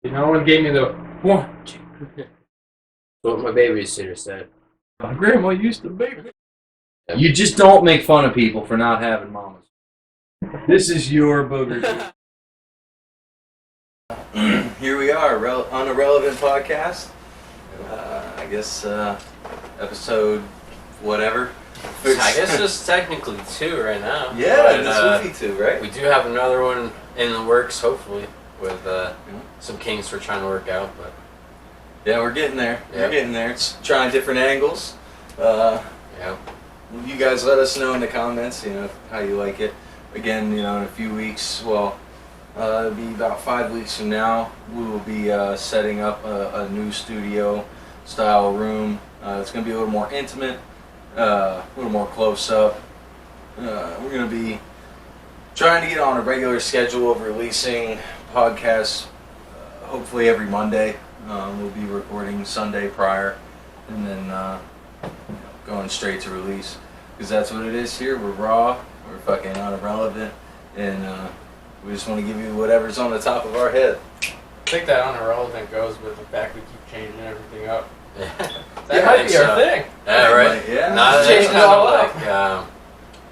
No one gave me the one. What my babysitter said. My grandma used to make me. You just don't make fun of people for not having mamas. This is your booger. Here we are, Unirrelevant podcast. I guess episode whatever. I guess just technically 2 right now. Yeah, this would be 2, right? We do have another one in the works, hopefully, with some kinks we're trying to work out. But yeah, we're getting there. Yep. We're getting there. It's trying different angles. Yeah. You guys let us know in the comments, how you like it. Again, in a few weeks, well, it'll be about 5 weeks from now, we will be setting up a new studio style room. It's going to be a little more intimate, a little more close up. We're going to be trying to get on a regular schedule of releasing podcasts, hopefully every Monday. We'll be recording Sunday prior, and then going straight to release, because that's what it is here. We're raw, we're fucking irrelevant, and we just want to give you whatever's on the top of our head. I think that unirrelevant goes with the fact we keep changing everything up. That might be our thing. Yeah, right. Yeah. Not Change it all up.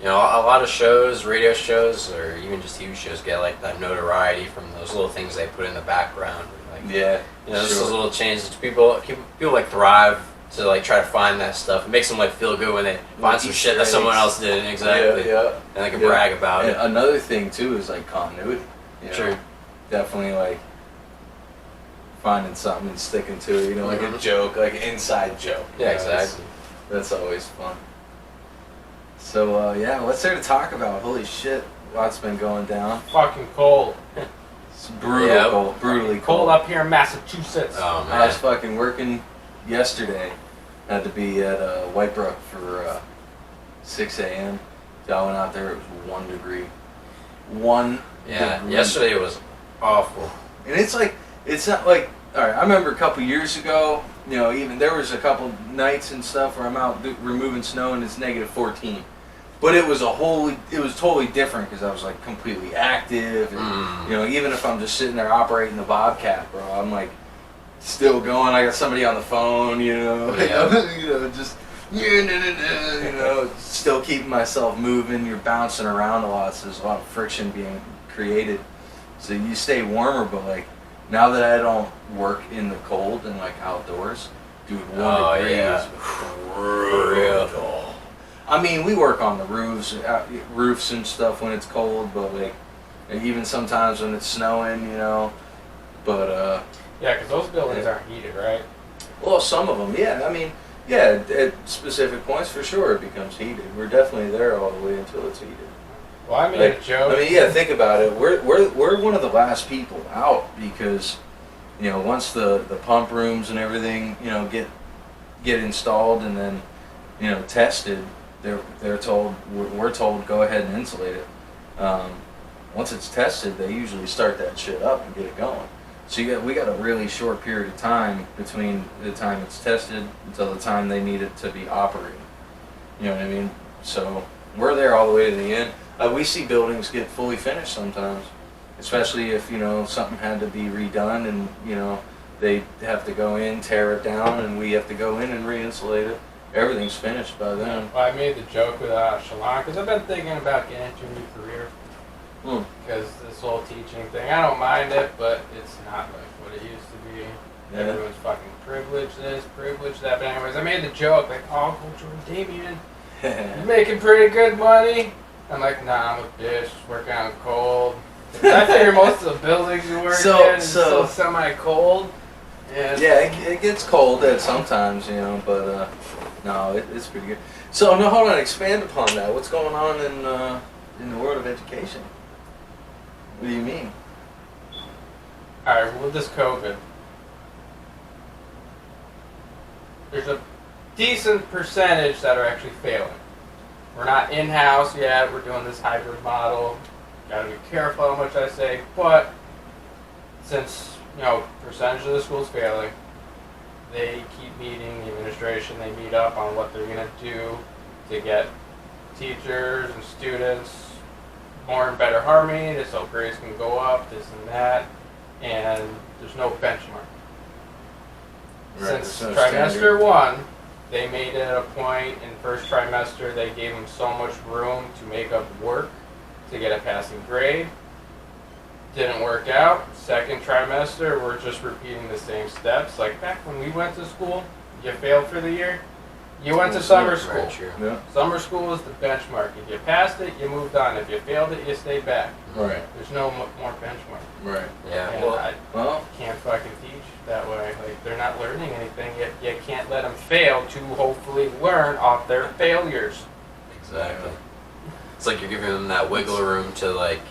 A lot of shows, radio shows, or even just TV shows get like that notoriety from those little things they put in the background. Like, Yeah. just those little changes. People like thrive to like try to find that stuff. It makes them like feel good when they find some shit that someone else did. Exactly. Yeah. And they can brag about And it. another thing too is like continuity. True. Definitely like finding something and sticking to it. Like a joke, like an inside joke. Yeah, exactly. That's always fun. So what's there to talk about? Holy shit, lots been going down. Fucking cold. It's brutal, Yep. cold, brutally Cold up here in Massachusetts. Oh man. I was fucking working yesterday. Had to be at Whitebrook for 6 a.m. So I went out there. It was 1 degree. Yeah. Degree. Yesterday was awful. And it's not like, all right, I remember a couple years ago, even there was a couple nights and stuff where I'm out removing snow and it's negative 14. But it was totally different because I was like completely active. And, even if I'm just sitting there operating the Bobcat, bro, I'm like still going. I got somebody on the phone, just, still keeping myself moving. You're bouncing around a lot, so there's a lot of friction being created. So you stay warmer, but like now that I don't work in the cold and like outdoors, dude, 1 degree is brutal. I mean, we work on the roofs and stuff when it's cold, but like even sometimes when it's snowing, But Yeah, because those buildings aren't heated, right? well, some of them, yeah. I mean, yeah, at specific points for sure it becomes heated. We're definitely there all the way until it's heated. Well, I made a joke. I mean, yeah, think about it. We're one of the last people out because, once the pump rooms and everything, get installed and then, tested, we're told go ahead and insulate it. Once it's tested, they usually start that shit up and get it going. So we got a really short period of time between the time it's tested until the time they need it to be operating. You know what I mean? So we're there all the way to the end. We see buildings get fully finished sometimes, especially if something had to be redone and they have to go in, tear it down, and we have to go in and re-insulate it. Everything's finished by then. Well, I made the joke with Shalon because I've been thinking about getting into a new career. Because this whole teaching thing, I don't mind it, but it's not like what it used to be. Yeah. Everyone's fucking privileged this, privileged that. But anyways, I made the joke like, oh, Coach Damien, you're making pretty good money. I'm like, nah, I'm a bitch, working out cold. I figure most of the buildings you work in is still semi-cold. And it gets cold at sometimes, but no, it's pretty good. So, no, hold on, expand upon that. What's going on in the world of education? What do you mean? Alright, well, with this COVID, there's a decent percentage that are actually failing. We're not in-house yet, we're doing this hybrid model. Gotta be careful how much I say, but since, percentage of the school's failing, they keep meeting, the administration, they meet up on what they're gonna do to get teachers and students more and better harmony, so grades can go up, this and that. and there's no benchmark. Right, Since there's no trimester standard. 1, they made it a point in first trimester, they gave them so much room to make up work to get a passing grade. Didn't work out. Second trimester, we're just repeating the same steps. Like back when we went to school, you failed for the year, you went to summer school. Right, true. Yeah. Summer school was the benchmark. If you passed it, you moved on. If you failed it, you stayed back. Right. There's no more benchmark. Right. Yeah. And Well, I Well, can't fucking teach that way. Like, they're not learning anything. You can't let them fail to hopefully learn off their failures. exactly. It's like you're giving them that wiggle room to like,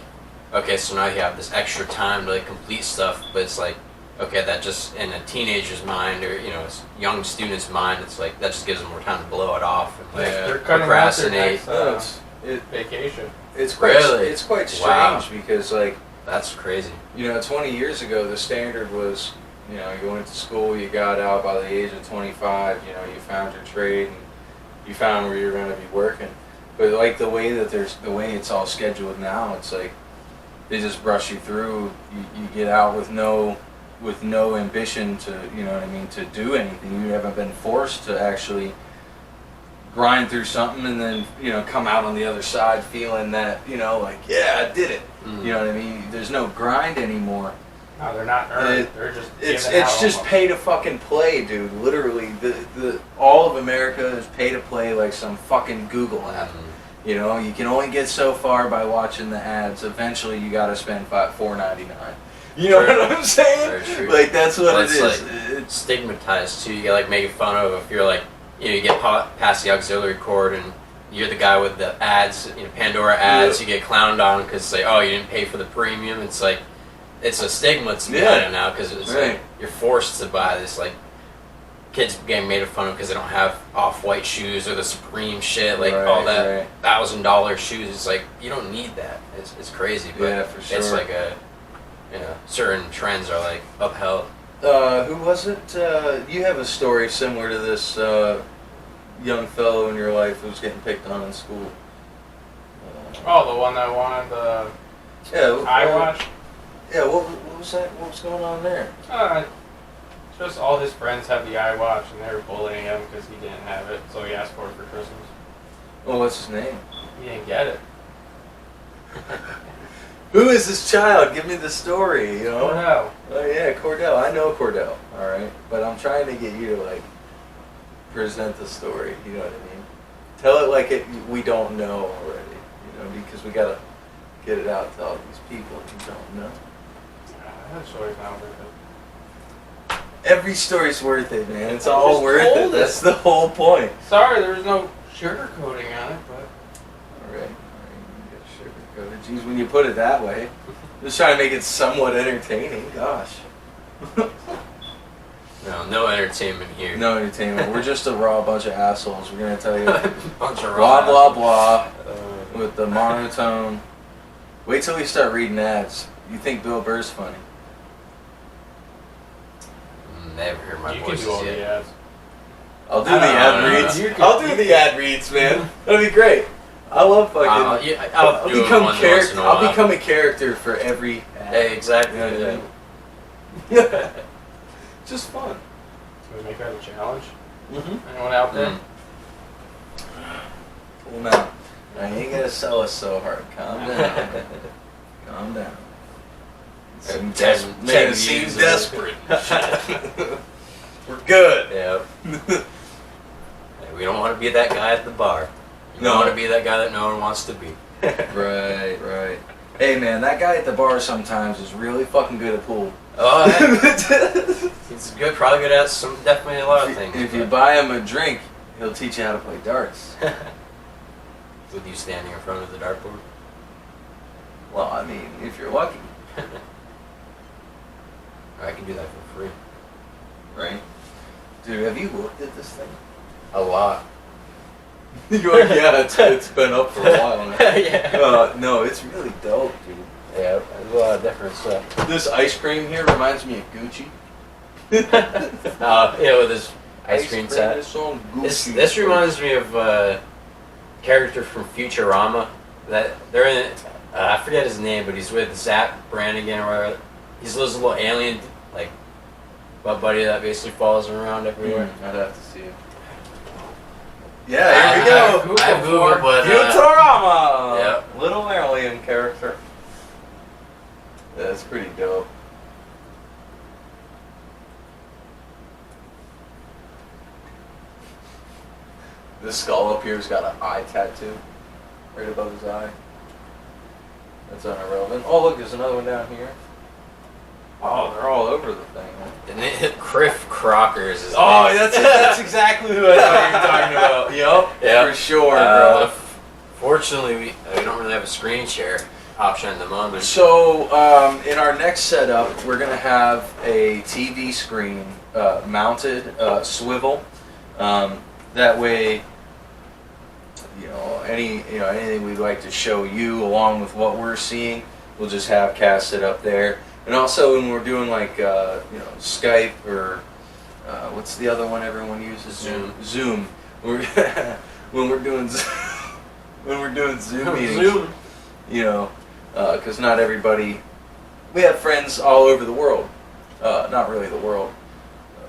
okay, so now you have this extra time to like complete stuff, but it's like, okay, that just in a teenager's mind or a young student's mind, it's like that just gives them more time to blow it off and like Yeah. They're cutting out their procrastinate. next no, vacation. it's quite Really? it's quite strange Wow. because like, That's crazy. 20 years ago the standard was, you went to school, you got out by the age of 25, you found your trade and you found where you're going to be working. But like the way it's all scheduled now, it's like they just brush you through. You get out with no ambition to, to do anything. You haven't been forced to actually grind through something and then, come out on the other side feeling that, like, yeah, I did it. Mm. You know what I mean? There's no grind anymore. No, they're not earned. They're just It's giving out just almost. pay to fucking play, dude. Literally, the all of America is pay to play like some fucking Google app. Mm. You can only get so far by watching the ads. Eventually, you got to spend $4.99. You know True. what I'm saying? Very true. Like that's what Well, it it's is. like- It's Stigmatized too. You get like making fun of if you're like, you get past the auxiliary cord and you're the guy with the ads, Pandora ads. Yeah. You get clowned on because it's like, oh, you didn't pay for the premium. It's like, it's a stigma to Yeah. behind it now because it's Right. like you're forced to buy this. Like kids getting made fun of because they don't have off-white shoes or the Supreme shit, like Right, all that right. $1,000 shoes. It's like you don't need that. It's crazy, but Yeah, for sure. it's like certain trends are like upheld. who was it? You have a story similar to this young fellow in your life who was getting picked on in school. Oh, the one that wanted the Yeah. iWatch? Yeah. What was that? What was going on there? Just all his friends have the iWatch and they were bullying him because he didn't have it, so he asked for it for Christmas. Well, what's his name? He didn't get it. Who is this child? Give me the story. Oh no. Oh yeah, Cordell. I know Cordell. All right, but I'm trying to get you to like present the story. You know what I mean? Tell it like we don't know already. Because we gotta get it out to all these people who don't know. That story's not worth it. Every story's worth it, man. It's I all just worth it. told it. That's the whole point. Sorry, there was no sugarcoating on it, but All right. Sugar-coated. Jeez, when you put it that way, just trying to make it somewhat entertaining. Gosh. No entertainment here. No entertainment. We're just a raw bunch of assholes. We're gonna tell you Bunch of blah raw blah blah assholes. with the monotone. Wait till we start reading ads. You think Bill Burr's funny? Never heard my you can voices do all the yet. ads. I'll do I the don't ad know. reads. You can- I'll do the ad reads, man. That'll be great. I love fucking. I'll do it once in a while. I'll become a character for every ad. Hey, exactly. You know what I mean? Just fun. Can we make that a challenge? Mm-hmm. Anyone out there? Cool now. I ain't gonna sell us so hard. Calm down. Calm down. Ten- Man, 10 it seems views. desperate. We're good. Yeah. Hey, we don't want to be that guy at the bar. We No. don't want to be that guy that no one wants to be. Right, right. Hey man, that guy at the bar sometimes is really fucking good at pool. Oh, hey, he's good. Probably good at definitely a lot of things. If you but- buy him a drink, he'll teach you how to play darts. with you standing in front of the dartboard. Well, I mean, if you're lucky, I can do that for free. right? Dude, have you looked at this thing? A lot. You're like, yeah, it's been up for a while now. Yeah. No, it's really dope, dude. Yeah, there's a lot of different stuff. This ice cream here reminds me of Gucci. Yeah, with this ice cream set. is on Gucci. This reminds me of character from Futurama. That they're in. I forget his name, but he's with Zap Brannigan or whatever. he's this little alien, like, butt buddy that basically follows him around everywhere. I'd have to see it. Yeah, here we go. I have Google, but Futurama! Yep. Little alien character. That's pretty dope. This skull up here's got an eye tattoo right above his eye. That's unirrelevant. Oh, look, there's another one down here. Oh, they're all over the thing. Huh? And Criff Crocker is his Oh, name. that's exactly who I thought you were talking about. Yep, Yep. for sure, bro. Fortunately, we don't really have a screen share option at the moment. So, in our next setup, we're gonna have a TV screen mounted swivel. That way, anything we'd like to show you along with what we're seeing, we'll just have casted up there. And also, when we're doing like Skype or what's the other one everyone uses? Zoom. When we're doing Zoom meetings, because not everybody. We have friends all over the world. Not really the world.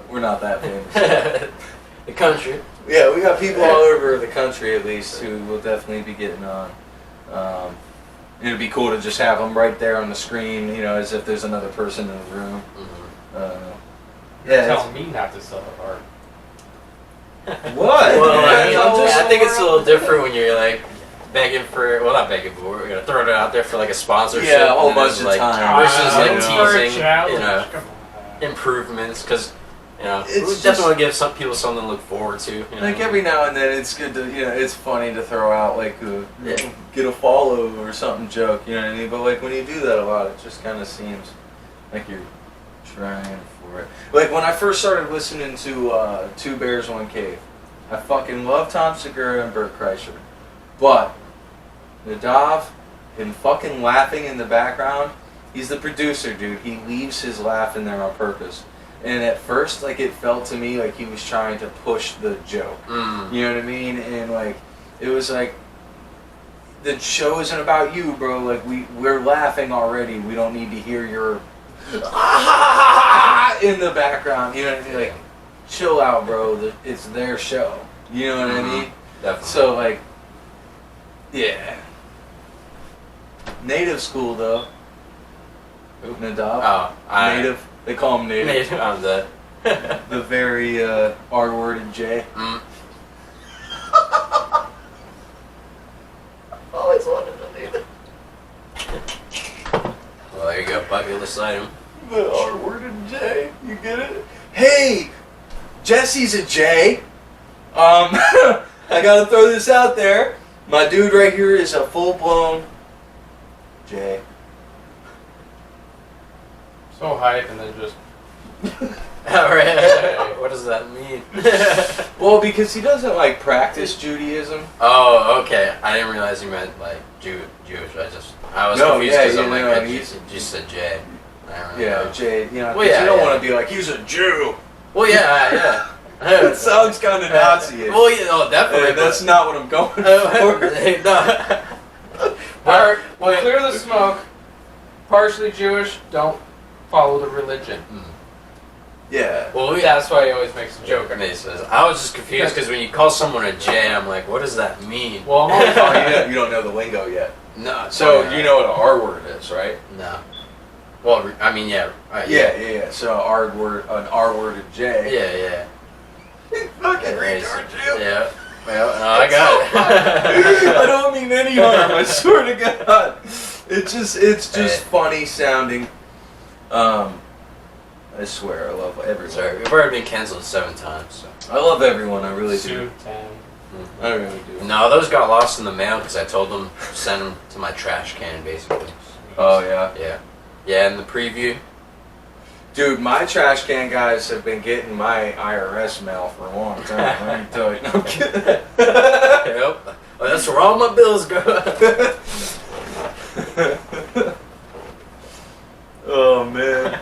We're not that famous. The country. Yeah, we got people all over the country at least who will definitely be getting on. It'd be cool to just have them right there on the screen, as if there's another person in the room. You're telling me not to sell art. What? Well, I think it's a little different when you're like begging for, well, not begging, but we're gonna throw it out there for like a sponsorship. Yeah, a whole bunch of like, time. versus like teasing, Come on. improvements, because we It's definitely want to give some people something to look forward to. Like every now and then, it's good to, it's funny to throw out like get a follow or something joke, you know what I mean? But like when you do that a lot, it just kind of seems like you're trying for it. Like when I first started listening to Two Bears, One Cave, I fucking love Tom Segura and Bert Kreischer. But Nadav, him fucking laughing in the background, he's the producer, dude. He leaves his laugh in there on purpose. And at first, like, it felt to me like he was trying to push the joke. You know what I mean? And like, it was like, the show isn't about you, bro. Like, we're laughing already. We don't need to hear your in the background. You know what I mean? Like, chill out, bro. It's their show. You know what I mean? Definitely. So like, yeah. Native school though. Nadav. Oh, Native. They call him Native. I'm dead. The very R-worded J. Always wanted to do that. Well, there you go, bucket list item. The R-worded J. You get it? Hey, Jesse's a J. I gotta throw this out there. My dude right here is a full-blown J. So hype and then just. Alright, what does that mean? Well, because he doesn't like practice Judaism. Oh, okay. I didn't realize you meant like Jewish. I was confused because I'm like, you just said J. Yeah, J. Well, you don't want to be like, he's a Jew. Well, yeah. It sounds kind of Nazi-ish. Well, yeah, oh, definitely. That's not what I'm going for. Alright, well, clear the smoke. Partially Jewish, don't follow the religion. Yeah. Well, That's why he always makes a joke. I was just confused because when you call someone a J, I'm like, what does that mean? Well, I'm always Oh, you don't know the lingo yet. No. So you know what an R word is, right? No. Well, I mean, yeah. Yeah. So an R worded J. Yeah. Fucking retard, Jew. Yeah. Well, no, I got it. I don't mean any harm. I swear to God. It's just funny sounding. I swear, I love everyone. Sorry, we've already been canceled 7 times. So. I love everyone. I really do. Sue 10. I really do. No, those got lost in the mail because I told them to send them to my trash can, basically. Oh yeah. Yeah, in the preview. Dude, my trash can guys have been getting my IRS mail for a long time. Let me tell you. No, I'm kidding. Yep. Oh, that's where all my bills go. Oh man.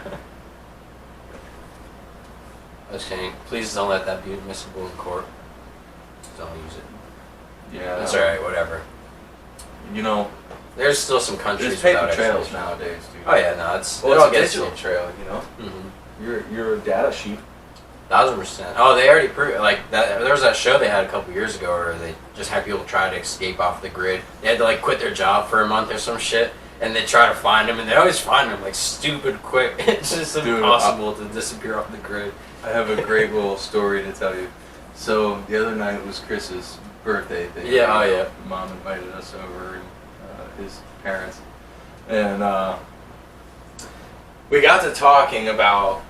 I was kidding. Please don't let that be admissible in court. Don't use it. Yeah. That's alright, whatever. You know, There's still some countries There's paper without trails extradition. nowadays, dude. Oh yeah, no, it's Well, it's a gets digital you. trail, you know. Mhm. You're a data sheet. 1000%. Oh, they already proved like that. There was that show they had a couple years ago where they just had people try to escape off the grid. They had to like quit their job for a month or some shit, and they try to find them, and they always find them like stupid quick. It's just Dude, impossible to disappear off the grid. I have a great little story to tell you. So the other night was Chris's birthday. Yeah, oh, yeah. Mom invited us over, and his parents, and we got to talking about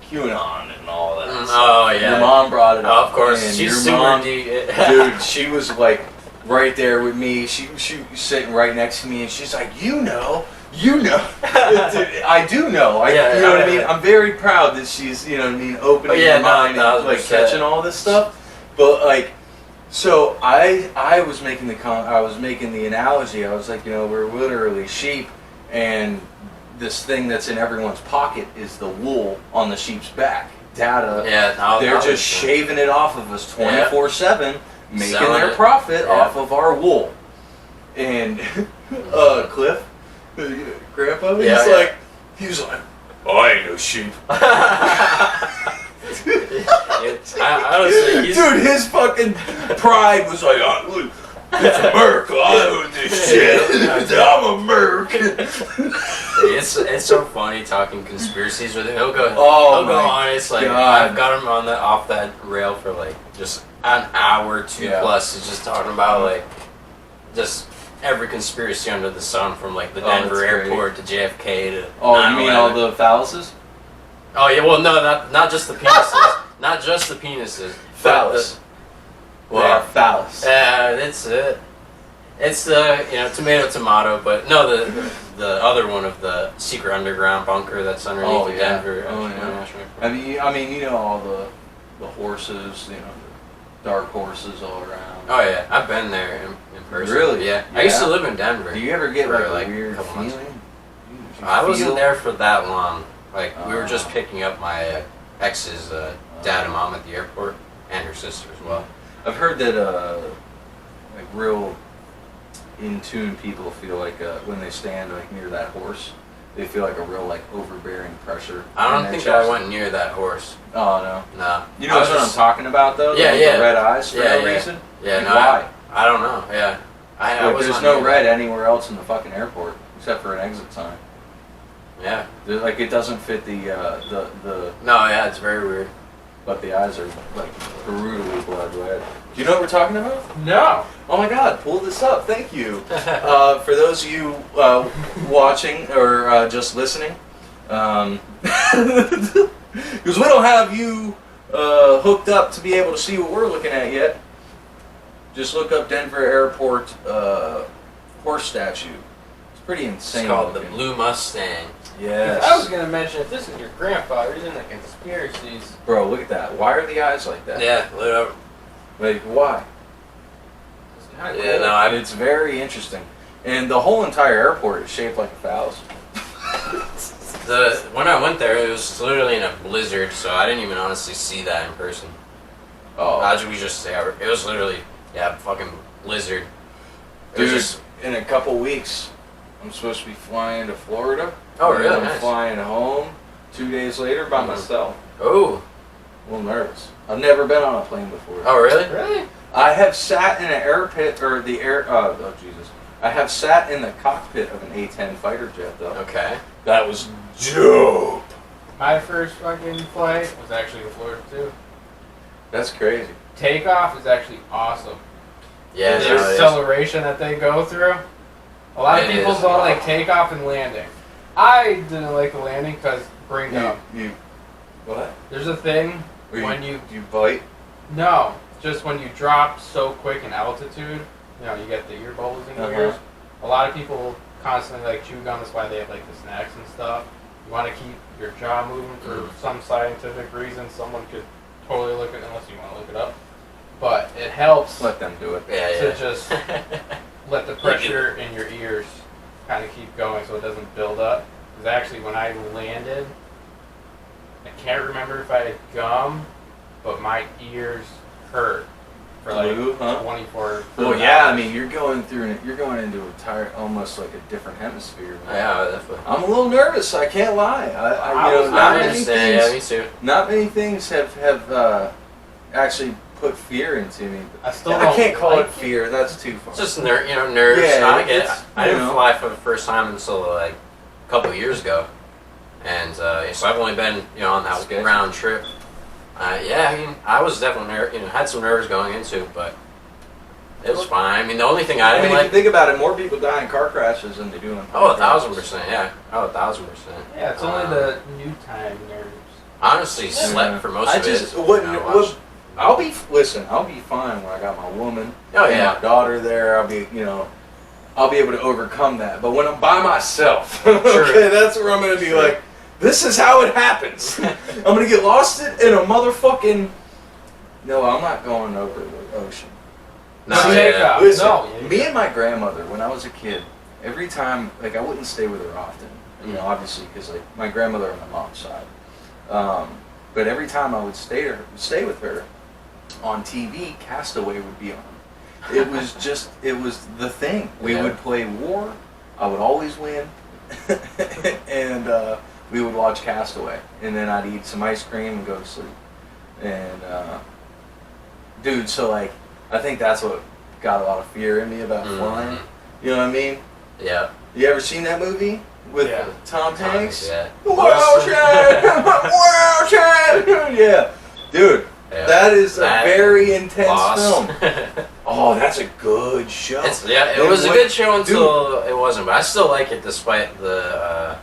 QAnon and all that. Oh yeah. Your mom brought it up. Oh, of course, and she's your super mom, deep. dude, she was like right there with me. She was sitting right next to me, and she's like, you know. Dude, I do know. You know what I mean? I'm very proud that she's, you know what I mean, opening her mind and like catching all this stuff. But like, so I was making the analogy. I was like, you know, we're literally sheep, and this thing that's in everyone's pocket is the wool on the sheep's back. Data. Yeah, they're just shaving it off of us 24/7, making Selling their it. profit off of our wool. And Cliff, Grandpa, he was like, oh, I ain't no sheep. I honestly, Dude, his fucking pride was like, oh, look, it's America. I own this shit. I'm American. It's so funny talking conspiracies with him. He'll go on. It's like God. I've got him on off that rail for like just an hour, two plus. He's just talking about like just every conspiracy under the sun, from like the Denver airport to JFK to. Oh, you mean all the phalluses? Oh yeah, well no, not just the penises, not just the penises. Phallus. Well, phallus. It's it. It's the tomato, but no, the other one of the secret underground bunker that's underneath the Denver. I mean, you know all the horses, you know, the dark horses all around. Oh yeah, I've been there in person. Really? Yeah. I used to live in Denver. Do you ever get for, like a weird couple months. feeling? I wasn't there for that long. Like we were just picking up my ex's dad and mom at the airport, and her sister as well. I've heard that like real in tune people feel like when they stand like near that horse, they feel like a real like overbearing pressure. I don't think I went near that horse. Oh no. No. You know what I'm talking about though? Yeah, The red eyes for no reason. Yeah, like, no. Why? I don't know. Yeah. There's no red anywhere else in the fucking airport except for an exit sign. Yeah. Like it doesn't fit the No, yeah, it's very weird. but the eyes are like brutally blood red. Do you know what we're talking about? No. Oh my God! Pull this up. Thank you. For those of you watching or just listening, because we don't have you hooked up to be able to see what we're looking at yet. Just look up Denver Airport horse statue. It's pretty insane. It's called looking. the Blue Mustang. Yes. I was gonna mention, if this is your grandfather, he's in the conspiracies. Bro, look at that. Why are the eyes like that? Yeah, lit up. Like, why? It's kinda Yeah, cool. no, It's very interesting. And the whole entire airport is shaped like a phallus. When I went there, it was literally in a blizzard, so I didn't even honestly see that in person. Oh. It was literally, fucking blizzard. It was Dude, just, in a couple weeks, I'm supposed to be flying to Florida. Oh, And really? I'm Nice. flying home 2 days later by myself. oh, A little nervous. I've never been on a plane before. oh really? Really? I have sat in an I have sat in the cockpit of an A-10 fighter jet, though. Okay. That was dope. My first fucking flight was actually to Florida too. That's crazy. Takeoff is actually awesome. Yeah, The no, it is. acceleration that they go through. A lot of It people is. don't like takeoff and landing. I didn't like the landing because bring up. What? There's a thing Or when you you bite? no, just when you drop so quick in altitude, you know, you get the ear bubbles in your ears. A lot of people constantly like chew gum. That's why they have like the snacks and stuff. You want to keep your jaw moving for some scientific reason. Someone could totally look it unless you want to look it up. But it helps Let them do it. to just let the pressure in your ears kind of keep going so it doesn't build up. Because actually, when I landed, I can't remember if I had gum, but my ears hurt for like Blue, huh? 24. Well, yeah, I mean, you're going into almost like a different hemisphere. Man. Yeah, definitely. I'm a little nervous. I can't lie. I understand. Yeah, me too. Not many things have actually put fear into me. I still I can't don't call like it fear. That's too far. It's just nerves. Yeah, I get it. it's, I you didn't know. fly for the first time until like a couple of years ago, and so I've only been on that Sketchy. round trip. Yeah, I mean, I was definitely had some nerves going into it, but it was fine. I mean, the only thing I I didn't mean, if like. you think about it, more people die in car crashes than they do in. Oh, 1,000%. Yeah. Oh, 1,000%. Yeah, it's only the new time nerves. I honestly slept for most of it. I'll be fine when I got my woman. Oh and yeah. my daughter there. I'll be able to overcome that. But when I'm by myself, Sure. okay, that's where I'm gonna be Sure. like, this is how it happens. I'm gonna get lost in a motherfucking. No, I'm not going over the ocean. No, Take yeah. off. Listen, No, yeah. me and my grandmother, when I was a kid, every time, like, I wouldn't stay with her often, obviously, because, like, my grandmother on my mom's side. But every time I would stay with her, on TV, Castaway would be on. It was the thing. We would play war. I would always win. And we would watch Castaway. And then I'd eat some ice cream and go to sleep. And, dude, so, like, I think that's what got a lot of fear in me about flying. You know what I mean? Yeah. You ever seen that movie with Tom Hanks? Yeah. Wow, Chad! Yeah. Dude, Yeah. that is a very intense Lost. film. Oh, that's a good show. It was a good show until it wasn't, but I still like it despite the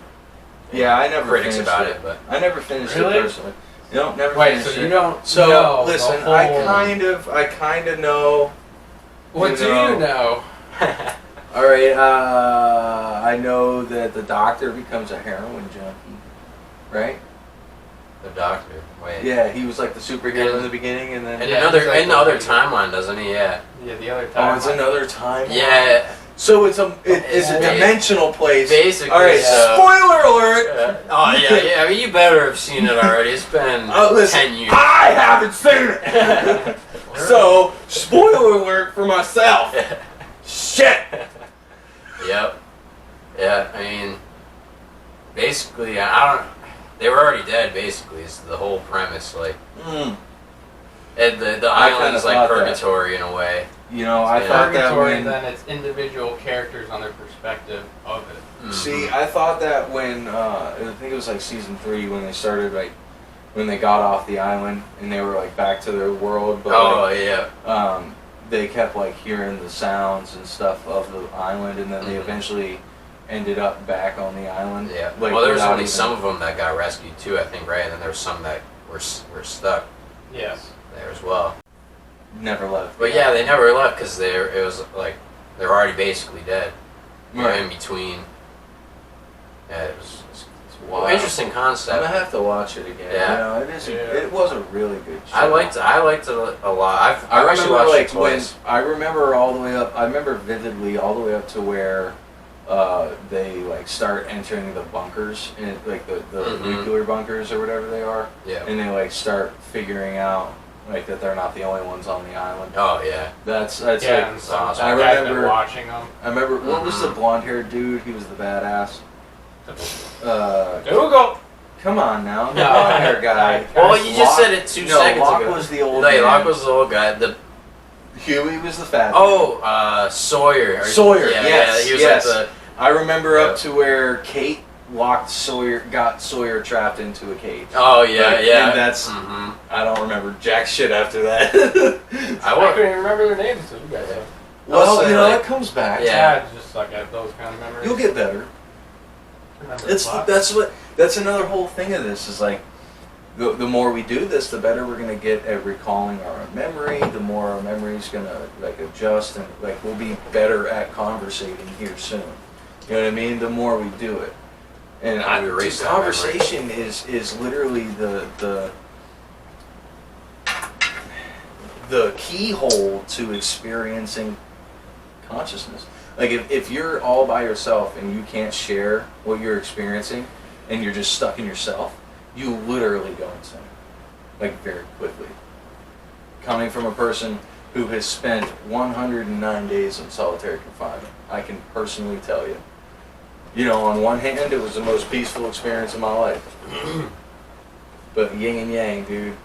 Yeah, I never critics finished about it. it, but I never finished Really? it personally. No, never Wait, finished so it. you don't So know the listen, whole... I kind of know. What do you know? All right, I know that the doctor becomes a heroin junkie, right? the Doctor. Wait. Yeah, he was like the superhero in the beginning, and then And Yeah, another he's like in the other the- timeline, doesn't he? Yeah. Yeah, the other time. oh, it's another time. Yeah. So it's a dimensional place. Basically. All right, yeah. spoiler alert. Oh yeah. I mean, you better have seen it already. It's been Listen, 10 years. I haven't seen it. So spoiler alert for myself. Shit. Yep. Yeah. I mean, basically, I don't. They were already dead. Basically, is the whole premise. Like, Mm. and the I island kinda is like thought that. purgatory in a way. You know, I Yeah. thought that Purgatory, when. then it's individual characters on their perspective of it. Mhm. See, I thought that when I think it was like season 3 when they started when they got off the island and they were like back to their world, but Oh like, yeah. they kept like hearing the sounds and stuff of the island, and then they Mhm. eventually ended up back on the island. Yeah. Like, Well, there was without only even- some of them that got rescued too, I think, right? And then there was some that were stuck Yes. there as well. Never left. But yeah, they never left because it was like they were already basically dead. You know, Right. in between. Yeah, it's Wow. interesting I'm concept. gonna have to watch it again. Yeah. You know, it was a really good show. I liked it a lot. I've I actually remember watched like it twice. I remember all the way up. I remember vividly all the way up to where they like start entering the bunkers, and like the Mhm. nuclear bunkers or whatever they are, Yeah. and they like start figuring out like that they're not the only ones on the island. Oh yeah. That's Yeah, like and some awesome. I guy's been remember- watching them. I remember what was the Mhm. blonde haired dude? He was the badass. Google. Come on now, the No. blonde haired guy. Well, you just Locke- said it 2 no, seconds Locke ago. was the old No, man. Locke was the old guy. Huey was the fat. Sawyer. Sawyer, Yeah, yes, yeah. He was yes. like I remember Yeah. up to where Kate got Sawyer trapped into a cage. oh yeah, Like, yeah. and that's Mhm. I don't remember jack shit after that. I I want. couldn't even remember their names until you guys said. well, Also, you know like- it comes back. Yeah. I just suck at those kind of memories. You'll get better. Remember It's plot. that's another whole thing of this is like the more we do this, the better we're gonna get at recalling our memory. The more our memory's gonna like adjust, and like we'll be better at conversating here soon. You know what I mean? The more we do it, and How do we erase dude, that memory? conversation is literally the keyhole to experiencing consciousness. Like if you're all by yourself and you can't share what you're experiencing and you're just stuck in yourself, you literally go insane. Like very quickly. Coming from a person who has spent 109 days in solitary confinement. I can personally tell you. You know, on one hand, it was the most peaceful experience of my life. But yin and yang, dude.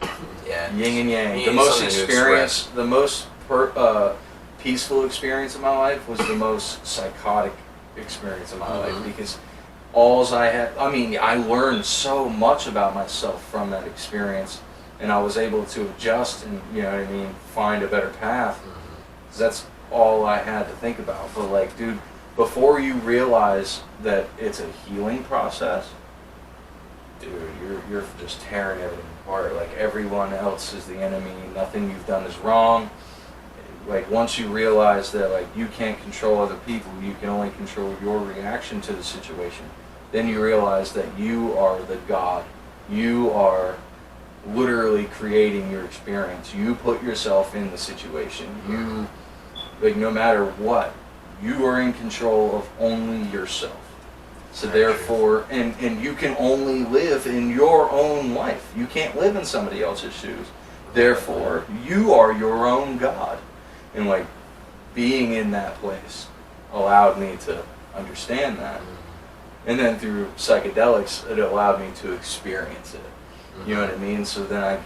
Yeah. Yin and yang. You The need most something to experience, express. the most peaceful experience of my life was the most psychotic experience of my life, because I learned so much about myself from that experience, and I was able to adjust and, you know what I mean, find a better path. 'Cause that's all I had to think about. But like, dude, before you realize that it's a healing process, dude, you're just tearing everything apart. Like, everyone else is the enemy. Nothing you've done is wrong. Like, once you realize that, like, you can't control other people, you can only control your reaction to the situation, then you realize that you are the God. You are literally creating your experience. You put yourself in the situation. You, like, no matter what, you are in control of only yourself. So therefore, and you can only live in your own life. You can't live in somebody else's shoes. Therefore, you are your own God. And like, being in that place allowed me to understand that. And then through psychedelics, it allowed me to experience it. You know what I mean? So then I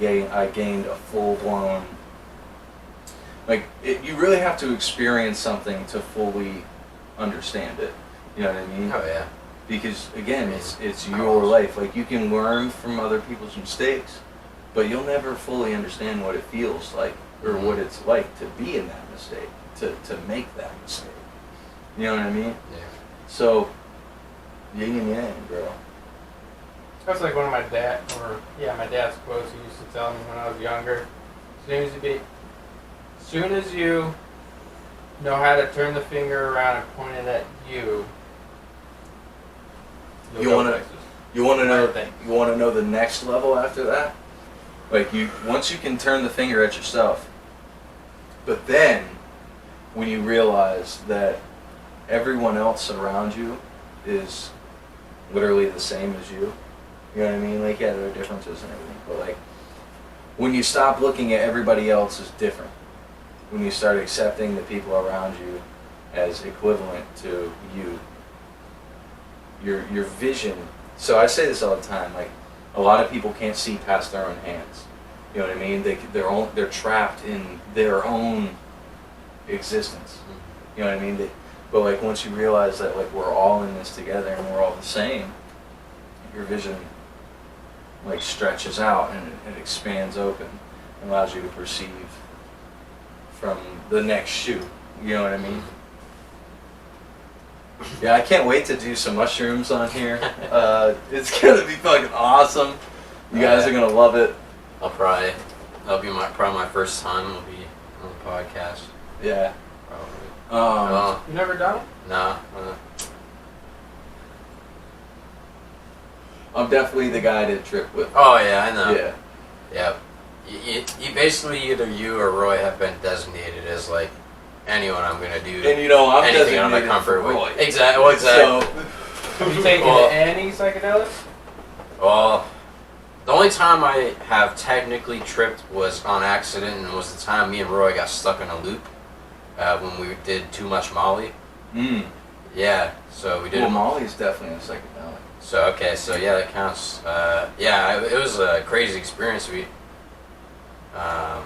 gained a full-blown, like, you really have to experience something to fully understand it. You know what I mean? Oh yeah. Because again, it's your life. Like, you can learn from other people's mistakes, but you'll never fully understand what it feels like, or what it's like to be in that mistake, to make that mistake. You know what I mean? Yeah. So, yin and yang, bro. That's like one of my dad's quotes he used to tell me when I was younger. As soon as you know how to turn the finger around and point it at you, You want to know the next level after that? Like, once you can turn the finger at yourself, but then when you realize that everyone else around you is literally the same as you, you know what I mean? Like, yeah, there are differences and everything, but like, when you stop looking at everybody else as different, when you start accepting the people around you as equivalent to you, your vision. So I say this all the time, like, a lot of people can't see past their own hands. You know what I mean? They're trapped in their own existence. You know what I mean? But like, once you realize that, like, we're all in this together and we're all the same, your vision, like, stretches out and it expands open and allows you to perceive from the next shoe. You know what I mean? Yeah, I can't wait to do some mushrooms on here. It's gonna be fucking awesome. You guys are gonna love it. That'll be probably my first time will be on the podcast. Yeah. Probably. You never done it? Nah. I'm definitely the guy to trip with. Oh yeah, I know. Yeah. Yeah. You basically, either you or Roy have been designated as like anyone I'm gonna do. And you know, I'm anything out of my designated comfort for Roy. with. Exactly. Well, exactly. So, Have you taken any psychedelics? Well, the only time I have technically tripped was on accident, and it was the time me and Roy got stuck in a loop when we did too much Molly. Yeah, so we did. Well, Molly's definitely a psychedelic. So okay, so yeah, that counts. Yeah, it was a crazy experience. I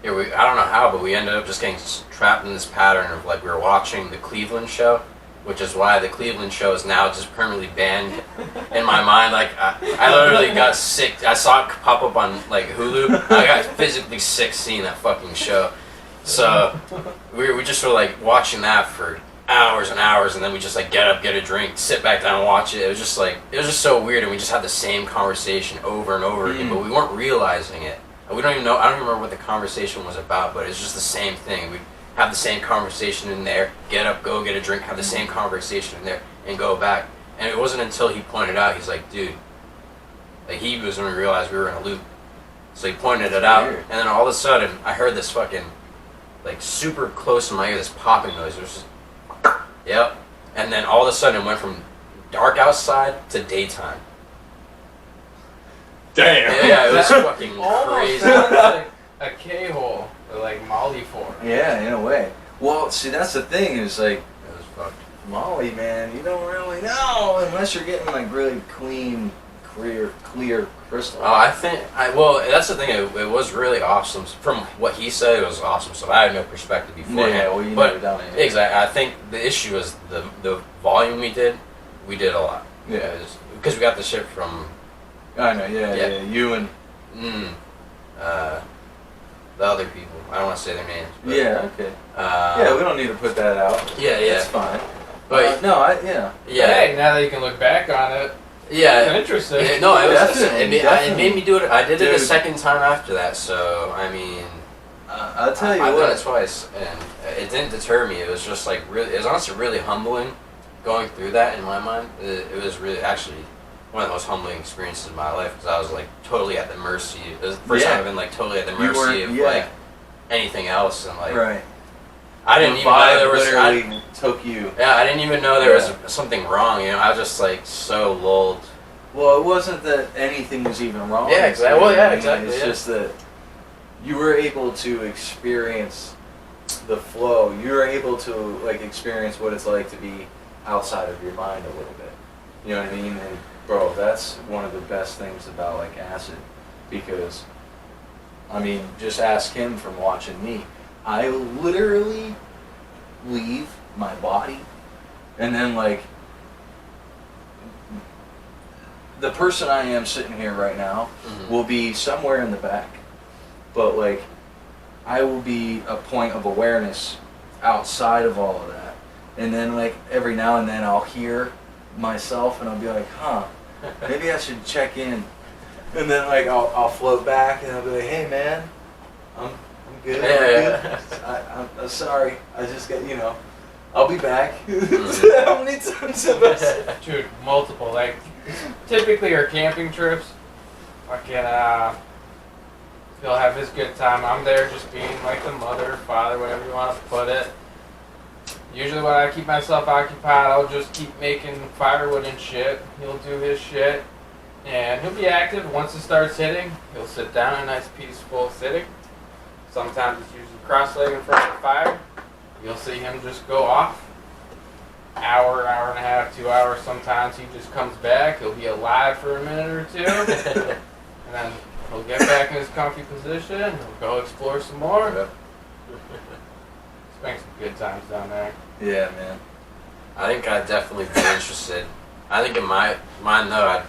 don't know how, but we ended up just getting trapped in this pattern of, like, we were watching the Cleveland show, which is why the Cleveland show is now just permanently banned in my mind. Like, I literally got sick. I saw it pop up on, like, Hulu. I got physically sick seeing that fucking show. So we just were, like, watching that for hours and hours, and then we just, like, get up, get a drink, sit back down and watch it. It was just so weird, and we just had the same conversation over and over again, but we weren't realizing it. We don't even know. I don't even remember what the conversation was about, but it's just the same thing. We have the same conversation in there, get up, go get a drink, have the same conversation in there, and go back. And it wasn't until he pointed out, he's like, dude, like, he was when we realized we were in a loop. So he pointed it out, and then all of a sudden, I heard this fucking, like, super close to my ear, this popping noise. It was just, yep. And then all of a sudden, it went from dark outside to daytime. Damn. Yeah, it was fucking Almost crazy. sounds like a K-hole to like Molly for. Yeah, in a way. Well, see, that's the thing is like It was fucked. Molly, man. You don't really know unless you're getting like really clean, clear crystal. Oh, well, that's the thing. It was really awesome. From what he said, it was awesome. So I had no perspective beforehand. Yeah, well, you but never done it. exactly. I think the issue is the volume we did. We did a lot. Yeah. Because we got the shit from I know. Yeah, Yeah. yeah. You and the other people. I don't want to say their names. But, yeah. Okay. Uh, Yeah, we don't need to put that out. Yeah, yeah. That's fine. But no, yeah. Hey, now that you can look back on it, it's Yeah. interesting. Yeah, no, it was. Definitely, It made me do it. I did it a Dude. second time after that. So I mean, I'll tell you I've what. done it twice, and it didn't deter me. It was just like really. It was honestly really humbling going through that in my mind. It was really actually one of the most humbling experiences of my life because I was like totally at the mercy. It was the first Yeah. time I've been like totally at the You mercy weren't- of yeah. like anything else, and like Right. I didn't The even know vibe there was. literally took you. Yeah, I didn't even know there was Yeah. something wrong. You know, I was just like so lulled. Well, it wasn't that anything was even wrong. Yeah, exactly. Well, yeah, I mean, exactly, It's yeah. just that you were able to experience the flow. You were able to like experience what it's like to be outside of your mind a little bit. You know what I mean? And bro, that's one of the best things about like acid, because I mean, just ask him from watching me. I literally leave my body, and then like the person I am sitting here right now will be somewhere in the back, but like I will be a point of awareness outside of all of that, and then like every now and then I'll hear myself and I'll be like, huh, maybe I should check in, and then like I'll float back and I'll be like, hey man, I'm good. Yeah. I'm sorry. I just got, I'll be back. How many times have I said? Dude, multiple. Like, typically our camping trips, fucking, he'll have his good time. I'm there just being like the mother, father, whatever you want to put it. Usually when I keep myself occupied, I'll just keep making firewood and shit. He'll do his shit. And he'll be active. Once it starts hitting, he'll sit down in a nice peaceful sitting. Sometimes it's usually cross-legged in front of the fire. You'll see him just go off. Hour and a half, 2 hours. Sometimes he just comes back. He'll be alive for a minute or two. And then he'll get back in his comfy position. He'll go explore some more. Yep. Spend some good times down there. Yeah, man. I think I'd definitely be interested. I think in mine though,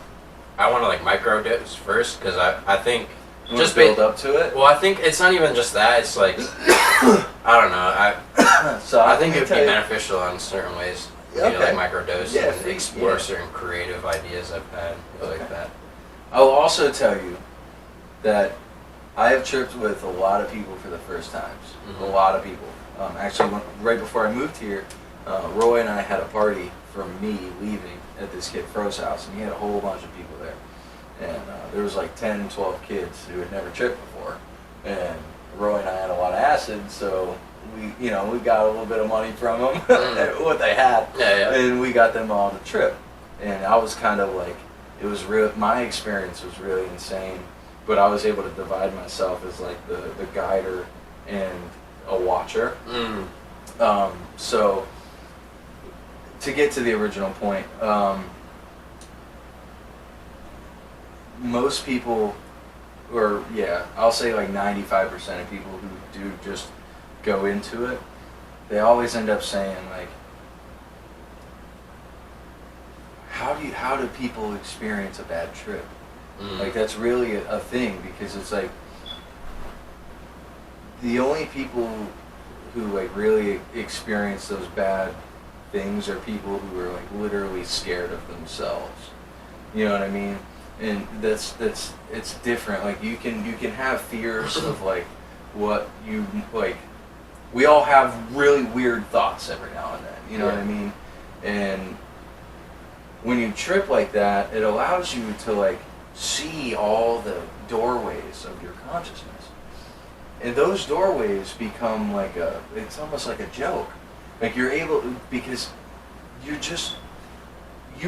I want to like microdose first because I think You just build up to it. well, I think it's not even just that. It's like I don't know. So I think it would tell be you- beneficial in certain ways. Okay. You know, like microdose Yeah, and for- explore yeah. certain creative ideas I've had, things like that. I'll also tell you that I have tripped with a lot of people for the first times. Mhm. A lot of people. Actually, right before I moved here, Roy and I had a party from me leaving at this kid Fro's house, and he had a whole bunch of people there. And there was like 10, 12 kids who had never tripped before. And Roy and I had a lot of acid, so we got a little bit of money from them, what they had, Yeah. and we got them all to trip. And I was kind of like, it was real. My experience was really insane, but I was able to divide myself as like the guider and a watcher. So to get to the original point, most people, or yeah, I'll say like 95% of people who do just go into it, they always end up saying like, how do people experience a bad trip? Like that's really a thing, because it's like the only people who like really experience those bad things are people who are like literally scared of themselves. You know what I mean? And that's it's different. Like you can have fears of like what you like. We all have really weird thoughts every now and then. You know what I mean? And when you trip like that, it allows you to like see all the doorways of your consciousness. And those doorways become like it's almost like a joke. Like you're able, because you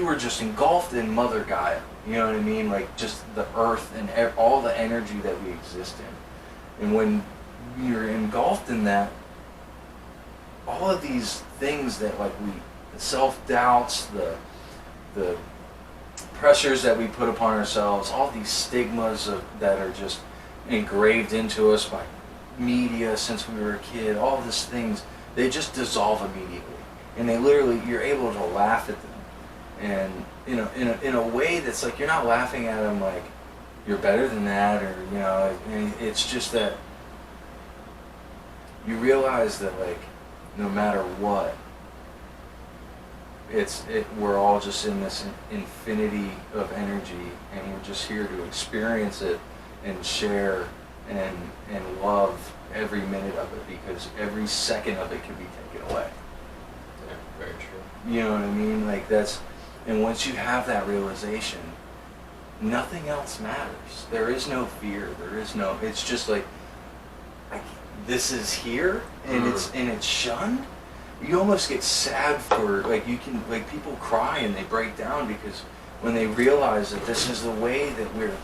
were just engulfed in Mother Gaia. You know what I mean? Like just the earth and all the energy that we exist And when you're engulfed in that, all of these things that like the self-doubts, the pressures that we put upon ourselves, all these stigmas that are just engraved into us by media since we were a kid, all these things, they just dissolve immediately. And they literally, you're able to laugh at them. And in a way that's like, you're not laughing at them like you're better than that, or it's just that you realize that like no matter what, we're all just in this infinity of energy, and we're just here to experience it and share and love every minute of it, because every second of it can be taken away. Yeah, very true. You know what I mean? Like and once you have that realization, nothing else matters. There is no fear. It's just like this is here, and it's shunned. You almost get sad for people cry and they break down because when they realize that this is the way that we're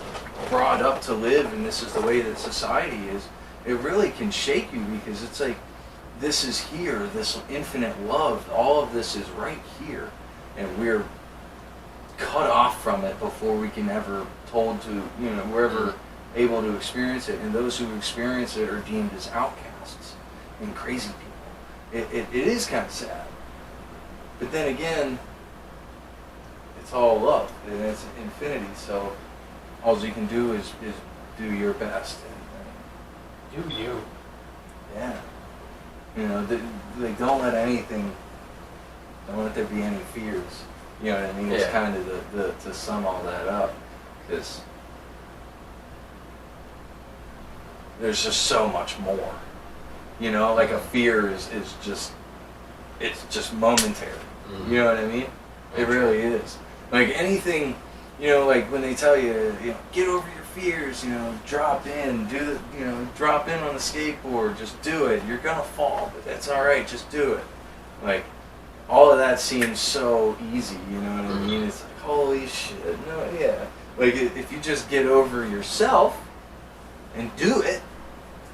brought up to live, and this is the way that society is, it really can shake you, because it's like, this is here, this infinite love, all of this is right here, and we're cut off from it before we can ever told to, we're ever able to experience it, and those who experience it are deemed as outcasts and crazy people. It is kind of sad. But then again, it's all love, and it's infinity, so all you can do is do your best. Do you? Yeah. Don't let there be any fears. You know what I mean? It's kind of to sum all that up, because there's just so much more. Like a fear is just, it's just momentary. You know what I mean? It really is. Like anything, like when they tell you, get over your fears, drop in, drop in on the skateboard, just do it. You're gonna fall, but that's all right. Just do it. Like all of that seems so easy. You know what I mean? It's like, holy shit, no, yeah. Like if you just get over yourself and do it,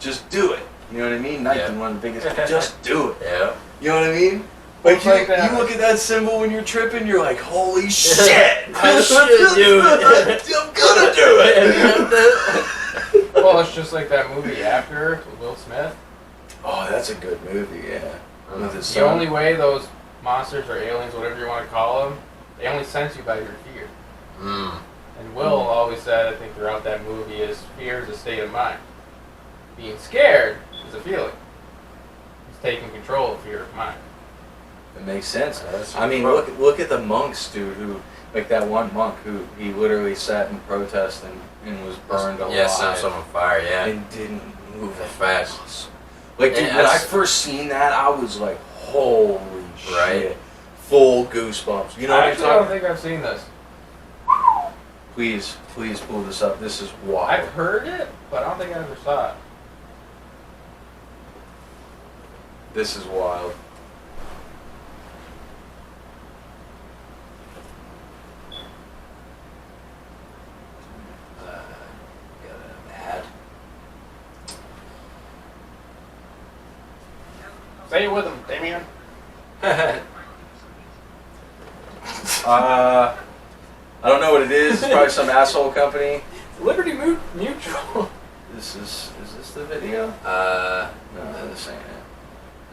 just do it. You know what I mean? Nike, one of the biggest. Just do it. Yeah. You know what I mean? Like you look at that symbol when you're tripping, you're like, holy shit! I should do it. I'm gonna do it! Well, it's just like that movie After with Will Smith. Oh, that's a good movie, yeah. With his The son. only way those monsters or aliens, whatever you want to call them, they only sense you by your fear. And Will always said, I think throughout that movie, is fear is a state of mind. Being scared is a feeling. He's taking control of your mind. It makes sense. I mean, look at the monks, dude. Who, like that one monk who he literally sat in protest and was burned alive. Yeah, set himself on fire. Yeah, and didn't move fast. Like, dude, when I first seen that, I was like, holy shit! Full goosebumps. You know what I'm talking? I don't think I've seen this. Please pull this up. This is wild. I've heard it, but I don't think I ever saw it. This is wild. Say it with him, Damien. I don't know what it is. It's probably some asshole company. Liberty Mutual. Is this the video? No, No, this ain't it.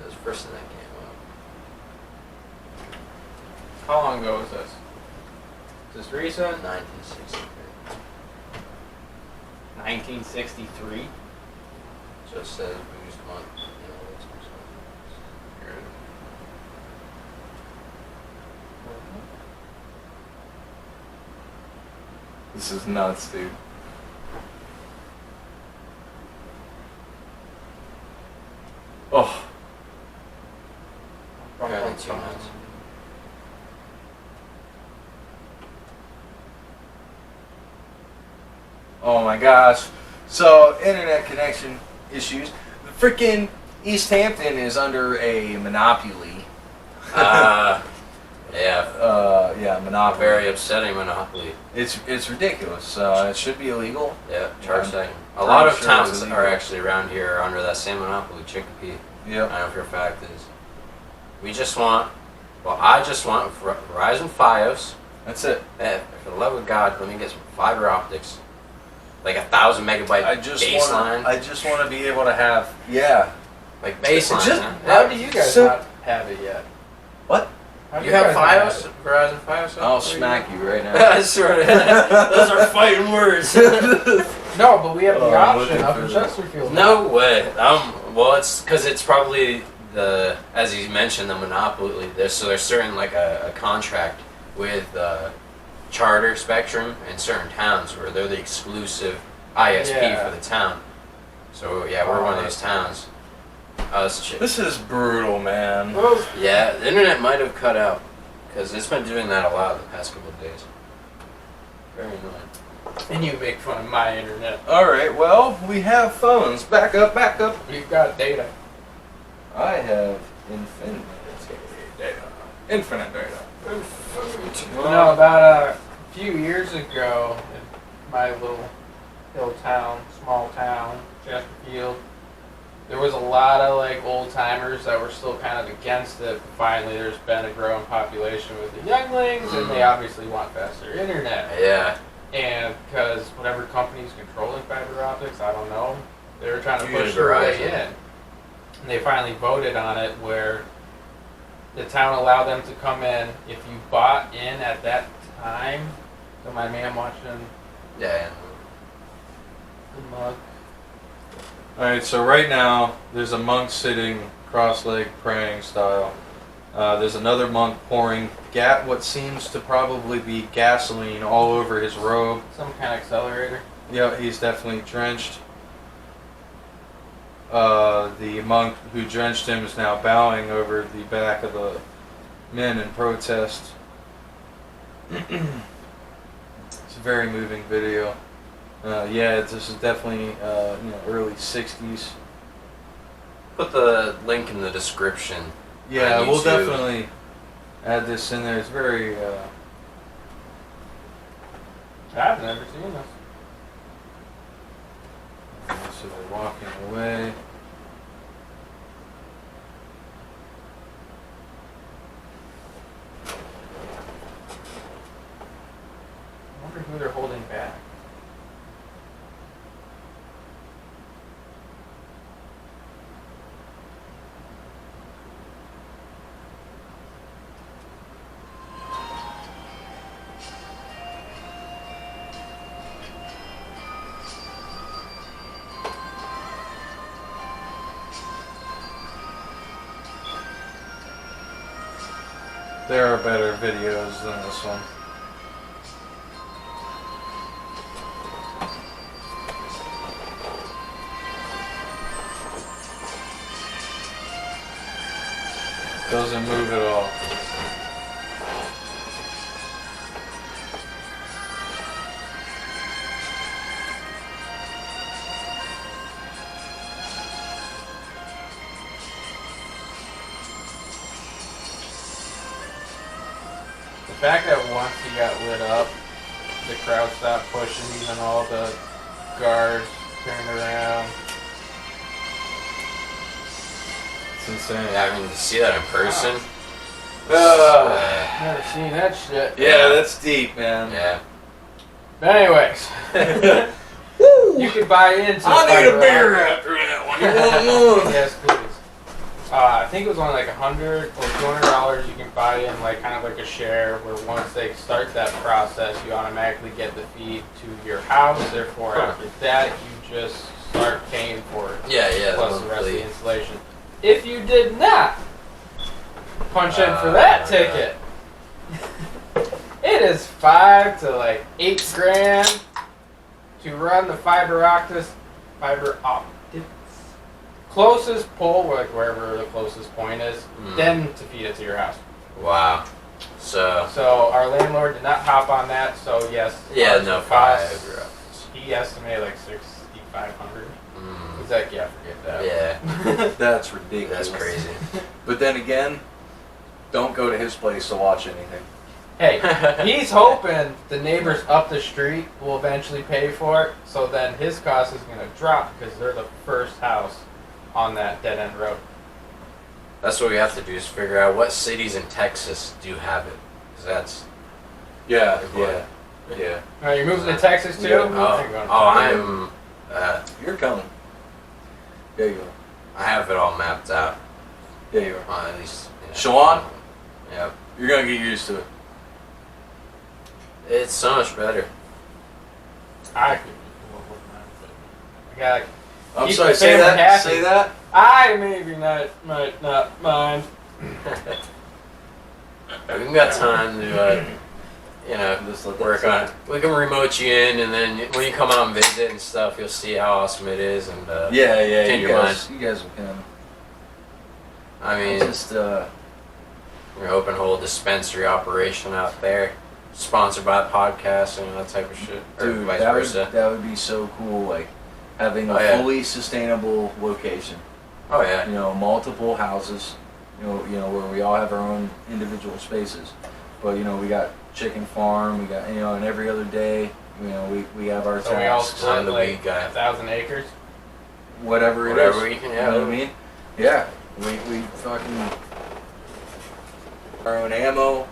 that was the first thing that came up. How long ago was this? Is this recent? 1963. 1963. Just says boost month. This is nuts, dude. Oh. Apparently 2 months. Oh my gosh. So, internet connection issues. The freaking East Hampton is under a monopoly. Yeah. Yeah. monopoly. Very upsetting monopoly. It's ridiculous. It should be illegal. Yeah, charge I'm that. A lot of sure it's towns illegal. are actually around here are under that same monopoly. Chicopee. Yep. I know for a fact is. We just want. Well, I just want Verizon FiOS. That's it. For the love of God, let me get some fiber optics. Like 1,000 megabyte baseline. I just want to be able to have. Yeah. Like baseline. Just- huh? How do you guys So- not have it yet? What? How do You have guys not FiOS? Verizon FiOS? I'll smack you right now. Those are fighting words. No, but we have the Oh, I'm option looking up for in that. Chesterfield. No way. Well, it's because it's probably as you mentioned, the monopoly. There's certain like a contract with Charter Spectrum in certain towns where they're the exclusive ISP Yeah. for the town. So yeah, we're one of those towns. This is brutal, man. Well, Yeah, the internet might have cut out because it's been doing that a lot the past couple of days. Very annoying. and you make fun of my internet. All right. Well, we have phones. Back up. Back up. We've got data. I have infinite data. Infinite data. You know, about a few years ago, in my little hill town, small town, Chesterfield, there was a lot of like old timers that were still kind of against it. But finally, there's been a growing population with the younglings, and they obviously want faster internet. Yeah. And because whatever company's controlling fiber optics, I don't know, they were trying to Usually push their way Verizon. in. And they finally voted on it where the town allowed them to come in if you bought in at that time. So my man watching Yeah. the mug. All right. So right now, there's a monk sitting cross-legged praying style. There's another monk pouring what seems to probably be gasoline all over his robe. Some kind of accelerator. Yeah, he's definitely drenched. The monk who drenched him is now bowing over the back of the men in protest. It's a very moving video. Yeah, this is definitely early 60s. Put the link in the description. Yeah, on we'll YouTube. definitely add this in there. It's very... I've never seen this. so they're walking away. I wonder who they're holding back. There are better videos than this one. Doesn't move at all. The fact that once he got lit up, the crowd stopped pushing, even all the guards turned around. It's insane. Yeah, I mean, to see that in person. Never seen that shit. Yeah, that's deep, man. Yeah. But anyways, you could buy into. fiber optic. after that one. You want more? Yes, please. I think it was only like $100 or $200. You can buy in like kind of like a share, where once they start that process, you automatically get the feed to your house. Therefore, after that, you just start paying for it. Yeah. Plus the rest of monthly. the installation. If you did not punch in for that ticket, it is $5 to like $8 to run the fiber optics closest pole, like wherever the closest point is, then to feed it to your house. Wow. So. So our landlord did not hop on that. So yes. Yeah, ours no will cost- fiber. He estimated like $6,500. Mm. He's like, yeah, forget that. Yeah. That's ridiculous. That's crazy. But then again, don't go to his place to watch anything. Hey, he's hoping the neighbors up the street will eventually pay for it, so then his cost is going to drop because they're the first house on that dead end road. That's what we have to do is figure out what cities in Texas do have it. 'Cause that's Yeah, yeah. yeah. All right, you're moving to Texas too? Yeah. I'm. You're coming. There you are. I have it all mapped out. There you are. At least. Shawan? Yep. You're gonna get used to it. It's so much better. I got. I'm Keep sorry. the Say family that. happy. Say that. I maybe might not mind. We've got time to, Just let that work sit. on it. We can remote you in, and then when you come out and visit and stuff, you'll see how awesome it is. And Yeah. change You your guys will come. I mean, Just we're hoping to hold a dispensary operation out there, sponsored by the podcast and that type of shit, or dude, vice that versa. would be so cool. Like having a Oh, yeah. fully sustainable location. Oh yeah. You know, multiple houses. You know where we all have our own individual spaces. But we got chicken farm. We got and every other day. We have our So we all tasks. split the like weed guy. 1,000 acres. Whatever it is. Whatever we can You have. know what I mean? Yeah. We fucking our own ammo.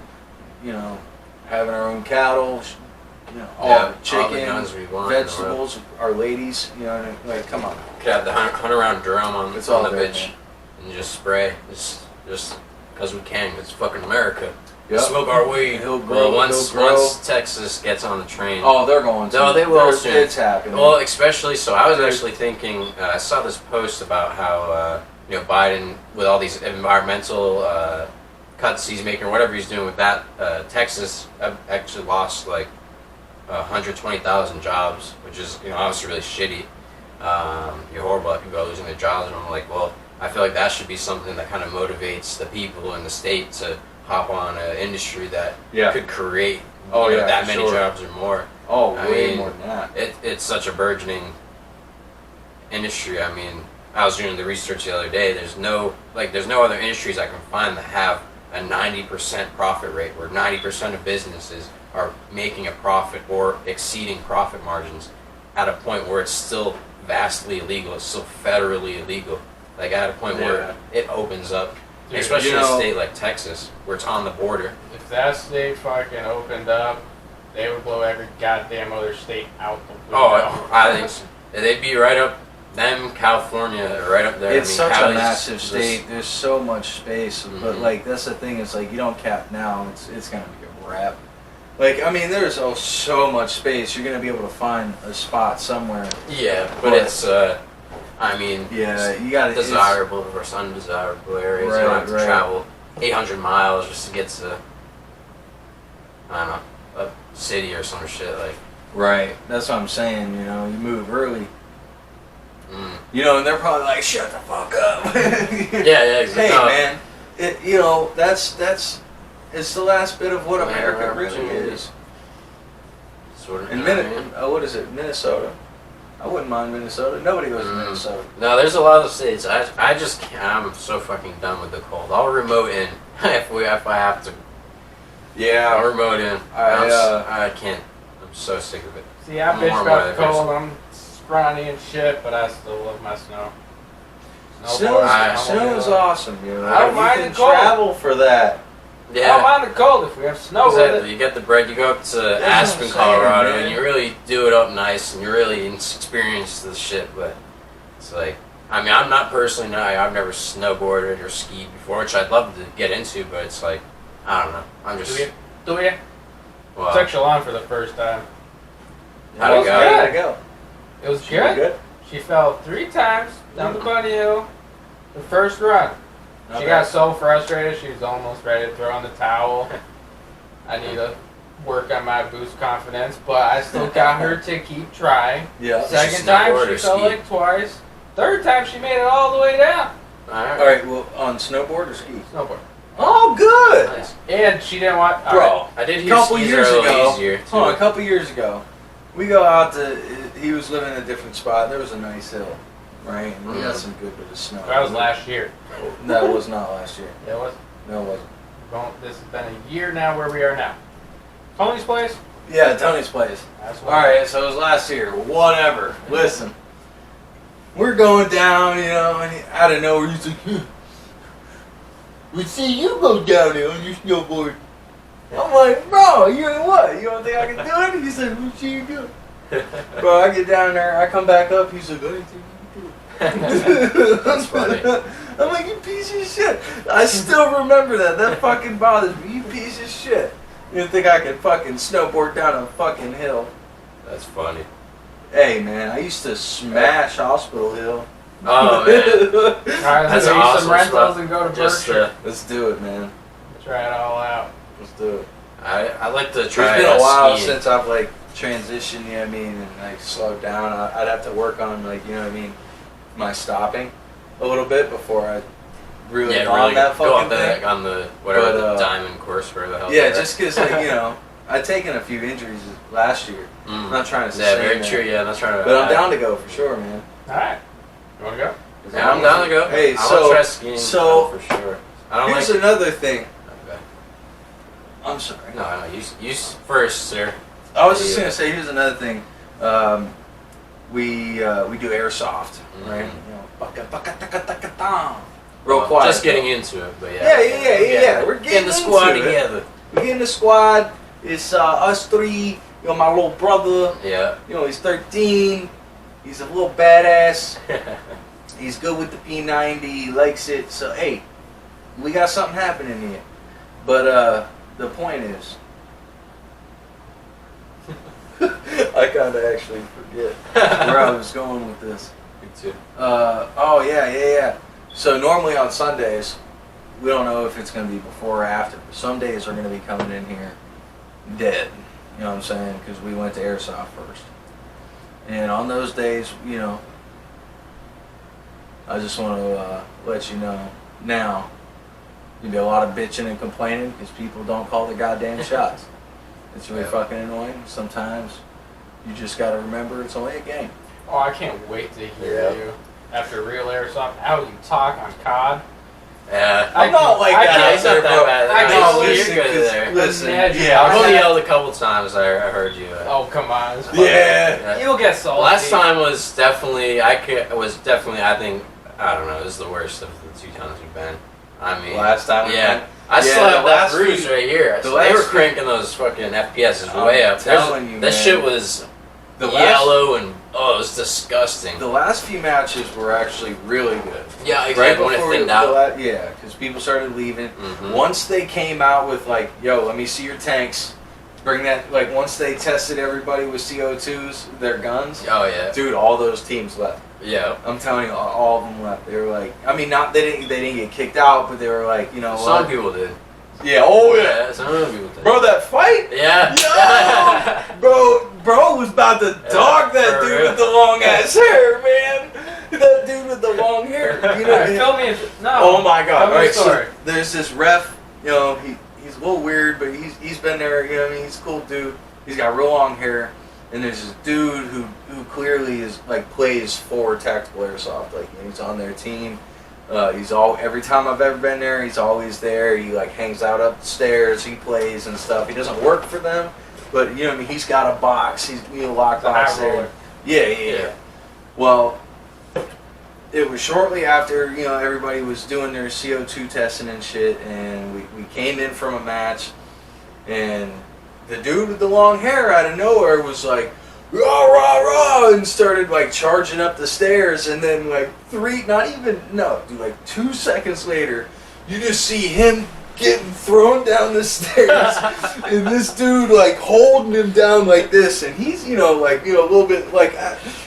Having our own cattle. All Yeah, the chicken, all the guns we want. vegetables, our ladies. Like come on. Could have the hunt around drum on, It's on all the there, bitch man. and just spray. Just because we can. It's fucking America. Yep. Smoke our weed. He'll grow. Well, once he'll grow. once Texas gets on the train. Oh, they're going to. No, they will They're- soon. It's happening. Well, especially so. I was actually thinking. I saw this post about how Biden, with all these environmental cuts he's making, or whatever he's doing with that, Texas actually lost like 120,000 jobs, which is obviously really shitty. You're horrible at people are losing their jobs, and I'm like, well, I feel like that should be something that kind of motivates the people in the state to hop on an industry that Yeah. could create Oh, yeah, that for many sure. jobs or more. oh, I way mean, more than that. It's such a burgeoning industry. I mean, I was doing the research the other day. There's no other industries I can find that have a 90% profit rate, where 90% of businesses are making a profit or exceeding profit margins at a point where it's still vastly illegal. It's still federally illegal. Like at a point where it opens up, Dude, especially in a state like Texas, where it's on the border. If that state fucking opened up, they would blow every goddamn other state out the window. Oh, I think so. They'd be right up. Them, California, are right up there. It's I mean, such a Cali's massive just- state. There's so much space, but Mhm. like that's the thing. It's like you don't cap now. It's gonna be a wrap. Like I mean, there's so much space. You're gonna be able to find a spot somewhere. Yeah, but But- it's I mean, Yeah, you got to desirable versus undesirable areas. You Right, don't have to right. travel 800 miles just to get to, I don't know, a city or some shit like. Right. That's what I'm saying. You move early. Mm. And they're probably like, "Shut the fuck up." Yeah, exactly. Hey, No. man. That's it's the last bit of what Man, America really opportunity. is. Sort of, And you know what I mean? what is it? Minnesota. I wouldn't mind Minnesota. Nobody goes to Mm. Minnesota. No, there's a lot of states. I just can't. I'm so fucking done with the cold. I'll remote in if I have to. Yeah. I'll remote in. I can't. I'm so sick of it. See, I I'm bitch more about the weather cold. I'm scrawny and shit, but I still love my snow. Snow is awesome. I don't mind you can the cold. travel for that. I don't mind the cold if we have snow with Exactly. it. You get the bread. You go up to what I'm Aspen, saying, Colorado, man. and you really do it up nice, and you really experience the shit. But it's like, I mean, I'm not personally. No, I've never snowboarded or skied before, which I'd love to get into. But it's like, I don't know. I'm just. Do you? Well, Took Shalon for the first time. how'd it go? How'd it go? It was She did good. She fell 3 times down the bunny hill. The first run. Not She bad. got so frustrated she was almost ready to throw in the towel. I need to work on my boost confidence, but I still got her to keep trying. Yeah. Second time snowboard she or fell ski? like twice. Third time she made it all the way down. All right. All right. Well, on snowboard or ski? Snowboard. Oh, good. Nice. And she didn't want. Bro, I did a hear couple skis years are a little ago. easier. Hold on, a too. couple years ago, we go out to. He was living in a different spot. There was a nice hill, right? And we got some good bit of snow. That was last year. That was not last year. Yeah, it was. No, it wasn't. This has been a year now where we are now. Tony's place? Yeah, Tony's place. That's All right, so it was last year. Whatever. Listen, we're going down, you know, and out of nowhere he's like, "We see you go down there on your snowboard." I'm like, "Bro, you know what? You don't think I can do it?" He said, "We see you do it." Bro, I get down there, I come back up. He's like, "I didn't think you could do it." That's funny. I'm like, "You piece of shit." I still remember that. That fucking bothers me. You piece of shit. You didn't think I could fucking snowboard down a fucking hill? That's funny. Hey man, I used to smash Hospital Hill. Oh man, Alright, That's let's get awesome some rentals stuff. and go to just Berkshire. Let's do it, man. Try it all out. Let's do it. I like to It's try. been a while skiing. since I've like transitioned, you know what I mean, and like slowed down. I'd have to work on like, you know what I mean, my stopping a little bit before I really Yeah, on really that go fucking up thing. the, on the whatever But, the diamond course where the hell. Yeah, they're just because like, you know, I'd taken a few injuries last year. at. I'm not trying to Yeah, say very that, true. Yeah, I'm not trying to. but I'm down to go for sure, man. Alright. You wanna go? Yeah, I'm down to go. Hey, I so- want to try skiing. so- for sure. I don't Here's like. another thing. Okay. I'm sorry. No, you first, sir. I was just Yeah. gonna say, here's another thing. We do airsoft, right? Mhm. You know, baka-taka-taka-taka-tam. Real Well, quiet. Just getting though. into it, but yeah. Yeah. We're getting the squad into it. together. We get in the squad. It's us three. You know, my little brother. Yeah. You know, he's 13. He's a little badass. He's good with the P90. He likes it. So hey, we got something happening here. But the point is, I kind of actually forget where I was going with this. Me too. Oh yeah. So normally on Sundays, we don't know if it's going to be before or after. But some days are going to be coming in here dead. You know what I'm saying? Because we went to airsoft first. And on those days, you know, I just want to let you know now. There'll be a lot of bitching and complaining because people don't call the goddamn shots. It's really Yeah. fucking annoying. Sometimes you just got to remember it's only a game. Oh, I can't wait to hear Yeah. you after real airsoft. How you talk on COD. Yeah. I can't- I Yeah, can't- it's not that bad. I No, can't you're listen, good 'cause- there. listen, Imagine yeah, how I've only that- yelled a couple times. I heard you. Oh, come on. It's Yeah. fun. You'll get salty. Last time was definitely. I think. I don't know. It was the worst of the 2 times we've been. I mean. Last time we Yeah. went. I still Yeah, have the that last bruise few- right here. the So they were last few- cranking those fucking FPSs I'm way up. telling you, that man. shit was The last, yellow and it was disgusting. the last few matches were actually really good. Yeah, exactly. When it thinned out. Yeah, because people started leaving. Mhm. Once they came out with like, yo, let me see your tanks. Bring that, like once they tested everybody with CO2s, their guns, Oh yeah. dude, all those teams left. Yeah. I'm telling you, all of them left. They were like, I mean, not they didn't get kicked out, but they were like, you know Some what? people did. Yeah, oh yeah, Some people did. bro, that fight, Yeah. bro was about to dog that for dude real. with the long ass hair, man. That dude with the long hair, you know. Alright, fill me in. No. Oh my god! Tell me All the right, story. so there's this ref. You know, he's a little weird, but he's been there. You know, what I mean, he's a cool dude. He's got real long hair, and there's this dude who clearly is like plays for Tactical Airsoft. Like he's on their team. Every time I've ever been there, he's always there. He like hangs out up the stairs. He plays and stuff. He doesn't work for them, but you know, what I mean, he's got a box. He's locked The box high roller. there. Yeah. Well, it was shortly after, you know, everybody was doing their CO2 testing and shit, and we came in from a match, and the dude with the long hair out of nowhere was like, rah, rah, rah, and started like charging up the stairs, and then like 2 seconds later, you just see him getting thrown down the stairs, and this dude like holding him down like this, and he's, you know, like, you know, a little bit like,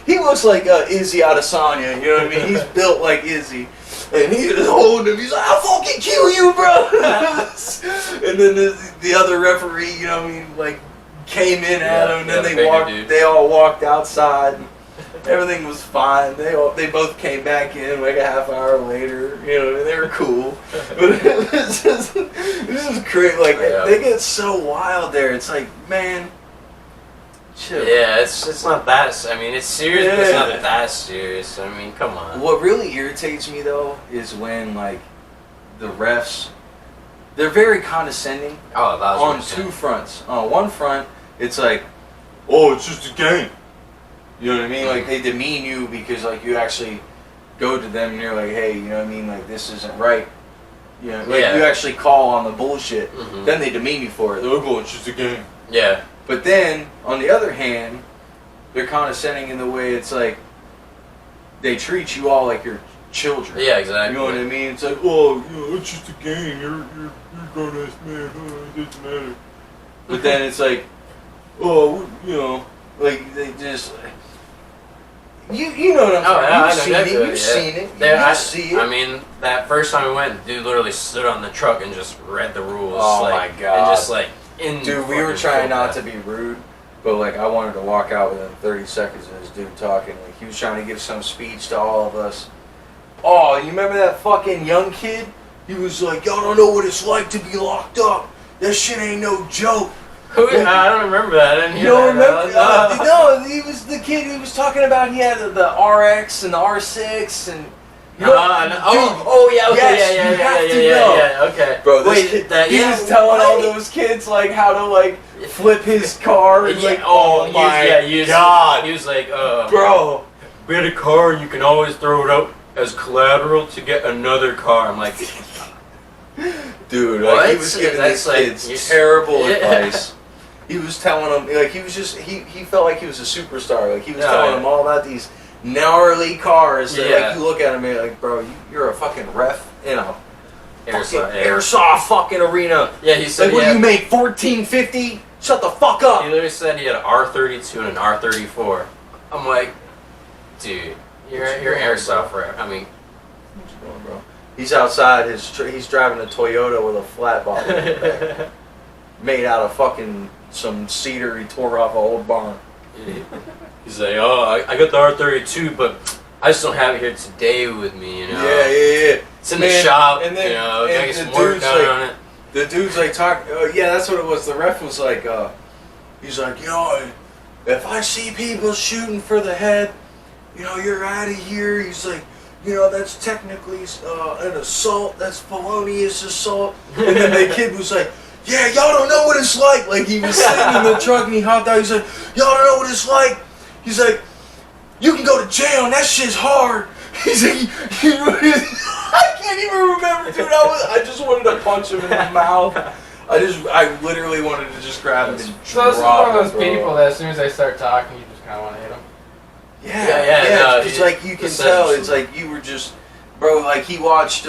he looks like Izzy Adesanya, you know what I mean? He's built like Izzy. And he was holding him. He's like, "I'll fucking kill you, bro!" And then the other referee, you know what I mean, like, came in at him, and then the bigger dude. they all walked outside. And everything was fine. They both came back in like a half hour later. You know, and they were cool. But this is crazy. Like they get so wild there. It's like, man, chill. Yeah, it's not that. I mean, it's serious, but it's Yeah. not that serious. I mean, come on. What really irritates me though is when like the refs they're very condescending Oh, that on was two fronts. On one front, it's like, oh, it's just a game. You know what I mean? Like they demean you because like you actually go to them and you're like, hey, you know what I mean? Like this isn't right. You know, like you actually call on the bullshit. Then they demean you for it. They're like, oh, it's just a game. Yeah. But then on the other hand, they're condescending in the way it's like they treat you all like you're children. Yeah, exactly. You know what I mean? It's like, oh, you know, it's just a game. You're a grown ass man. Oh, it doesn't matter. But then it's like, oh, you know, like they just. You know what I'm saying? You've seen it. You see it. I mean, that first time we went, dude literally stood on the truck and just read the rules. Oh like, my god! And just like in. Dude, we were trying not to be rude, but like I wanted to walk out within 30 seconds of this dude talking. Like he was trying to give some speech to all of us. Oh, you remember that fucking young kid? He was like, y'all don't know what it's like to be locked up. That shit ain't no joke. I don't remember that. I didn't You hear don't that. remember? No, he was the kid who was talking about he had the RX and the R6 and. Oh yeah, okay, yeah, okay. Bro, this kid, he was telling all those kids like how to like flip his car and like, oh my god. He was like, bro, we had a car and you can always throw it out as collateral to get another car. I'm like, dude, like, he was giving these kids terrible advice. He was telling them, like, he was just, he felt like he was a superstar. Like, he was telling them all about these gnarly cars that, like, you look at him and you're like, bro, you're a fucking ref in a airsoft fucking arena. Yeah, he said, like, what do you make, $14.50? Shut the fuck up. He literally said he had an R32 and an R34. I'm like, dude, you're airsoft ref. I mean, what you doing, bro? He's outside, he's driving a Toyota with a flat bottom in the back. Made out of fucking some cedar he tore off an old barn. He's like, oh, I got the R32, but I just don't have it here today with me, you know? Yeah. It's in the shop, and then, you know, and get some work done on it. The dude's like, yeah, that's what it was. The ref was like, he's like, you know, if I see people shooting for the head, you know, you're out of here. He's like, you know, that's technically an assault. That's felonious assault. And then the kid was like, yeah, y'all don't know what it's like. Like, he was sitting in the truck and he hopped out. He's like, y'all don't know what it's like. He's like, you can go to jail and that shit's hard. He's like, I can't even remember, dude. I just wanted to punch him in the mouth. I literally wanted to just grab him and drop him. So this is one of those people that as soon as they start talking, you just kind of want to hit them. Yeah. Because like you can tell, it's like you were just, bro. Like he watched,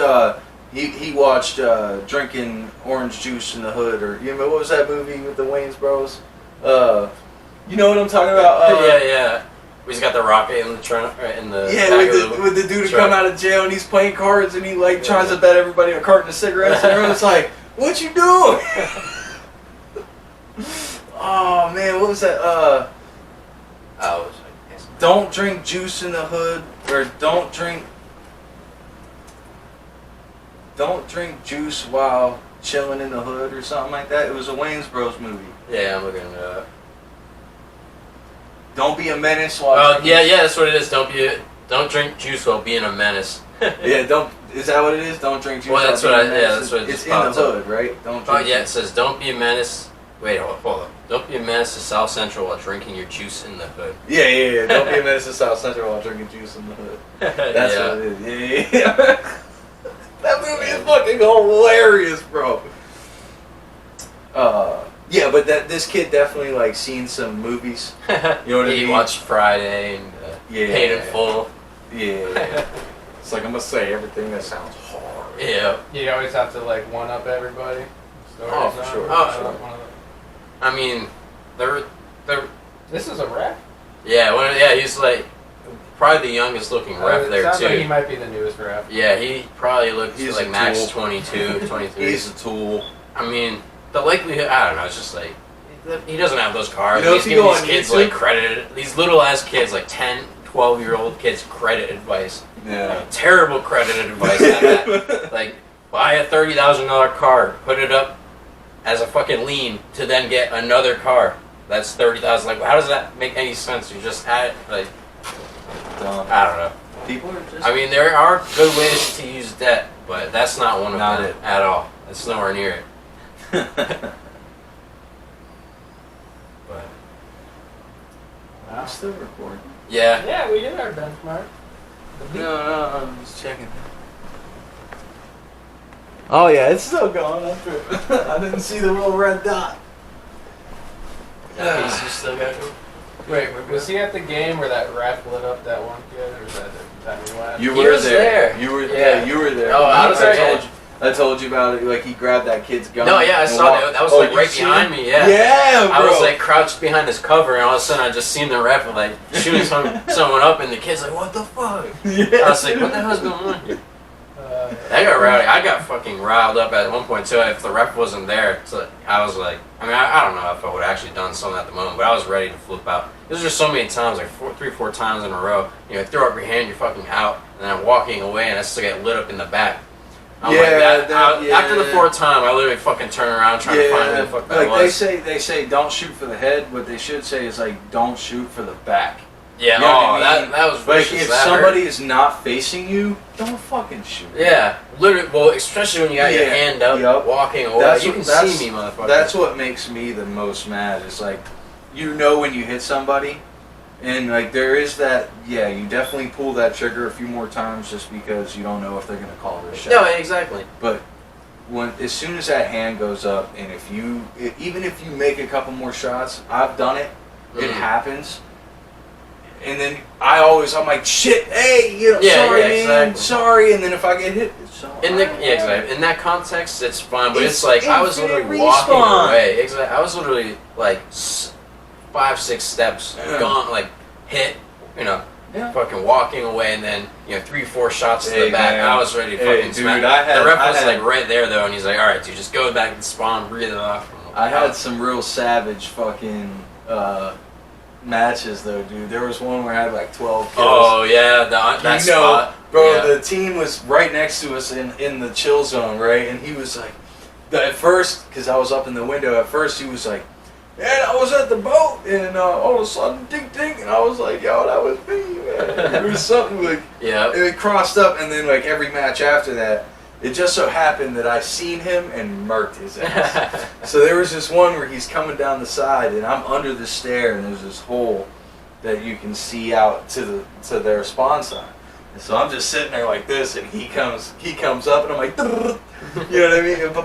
he watched drinking orange juice in the hood, or you know what was that movie with the Wayans Bros? You know what I'm talking about? Yeah. We just got the rocket in the trunk, in the with the dude who come out of jail and he's playing cards and he like tries to bet everybody a carton of cigarettes and everyone's like, "What you doing?" Oh man, what was that? Don't drink juice in the hood, or don't drink juice while chilling in the hood, or something like that. It was a Wayans Bros movie. Yeah, I'm looking it up. Don't be a menace while. Yeah, that's what it is. Don't drink juice while being a menace. Yeah, don't. Is that what it is? Don't drink juice. Well, that's while what being a menace. that's what it it's just in the popped up. hood, right? Don't. Oh Drink yeah, it says don't be a menace. Wait, hold on. Don't be a menace to South Central while drinking your juice in the hood. Yeah. Don't be a menace to South Central while drinking juice in the hood. That's what it is. Yeah. That movie is fucking hilarious, bro. Yeah, but this kid definitely like seen some movies. You know what I mean? He watched Friday and Paid in Full. Yeah. It's like I'm gonna say everything that sounds hard. Yeah. You always have to like one up everybody. Oh, for sure. I mean, they're. This is a ref? Yeah, he's like probably the youngest looking ref there sounds too. Like he might be the newest ref. Yeah, he probably looks He's like a max tool. 22, 23. He's a tool. I mean, the likelihood, I don't know, it's just like, he doesn't have those cars. You know, He's if you giving go these on kids YouTube- like credit, these little ass kids, like 10, 12-year-old kids, credit advice. Yeah. Terrible credit advice. Like, buy a $30,000 car, put it up as a fucking lien to then get another car. That's $30,000. Like, how does that make any sense? You just add, like, I don't know. People are just. I mean, there are good ways to use debt, but that's not one of them at all. It's nowhere near it. But Wow. I'm still recording. yeah, Yeah, we did our benchmark. No, I'm just checking. Oh yeah, it's still going. I didn't see the little red dot. that piece you still got. Wait, was he at the game where that ref lit up that one kid, or is that me last? You He were was there. there. You were Yeah. you were there. Oh, I was there. I told you about it. Like he grabbed that kid's gun. No, yeah, I and saw walked- that. That was Oh, like you right seen behind it? me. Yeah. Yeah, bro. I was like crouched behind his cover, and all of a sudden I just seen the ref like shooting someone up, and the kid's like, "What the fuck?" Yeah. I was like, "What the hell's going on here?" That got rowdy. I got fucking riled up at one point too. If the ref wasn't there, so I was like, I don't know if I would have actually done something at the moment, but I was ready to flip out. There's just so many times, like 3-4 times in a row. You know, throw up your hand, you're fucking out, and then I'm walking away, and I still get lit up in the back. I'm like that. After the fourth time, I literally fucking turn around trying to find who the fuck that like was. they say don't shoot for the head. What they should say is like don't shoot for the back. Yeah, You know what I mean? that was Like vicious. if That somebody hurt. is not facing you, don't fucking shoot. Yeah, literally. Well, especially when you got your Yeah, hand up, yup. walking away. That's You what- can that's- see me, motherfucker. That's what makes me the most mad. Is like, you know when you hit somebody, and like there is that. Yeah, you definitely pull that trigger a few more times just because you don't know if they're gonna call their shot. No, exactly. But as soon as that hand goes up, and even if you make a couple more shots, I've done it. It Mhm. happens. And then I'm like, shit, hey, Yeah, sorry, yeah, man, exactly. sorry. And then if I get hit, it's all right. Exactly. In that context, it's fine. But It's it's like I was infinite literally walking respawn. away. Exactly. I was literally like 5-6 steps Yeah. gone, like hit. You know, Yeah. fucking walking away, and then 3-4 shots to the Hey, back. man. I was ready to Hey, fucking dude, smack. I The ref had- was like right there though, and he's like, "All right, dude, just go back and spawn, breathe it off." I had some real savage fucking matches though, dude. There was one where I had like 12 kills. Oh yeah, that spot, bro. yeah. The team was right next to us in the chill zone, right? And he was like, at first, because I was up in the window. At first, he was like, "Man, I was at the boat, and all of a sudden, ding ding," and I was like, "Yo, that was me, man." It was something like Yeah. it crossed up, and then like every match after that, it just so happened that I seen him and murked his ass. So there was this one where he's coming down the side, and I'm under the stair, and there's this hole that you can see out to their spawn side. And so I'm just sitting there like this, and he comes up, and I'm like, you know what I mean? And,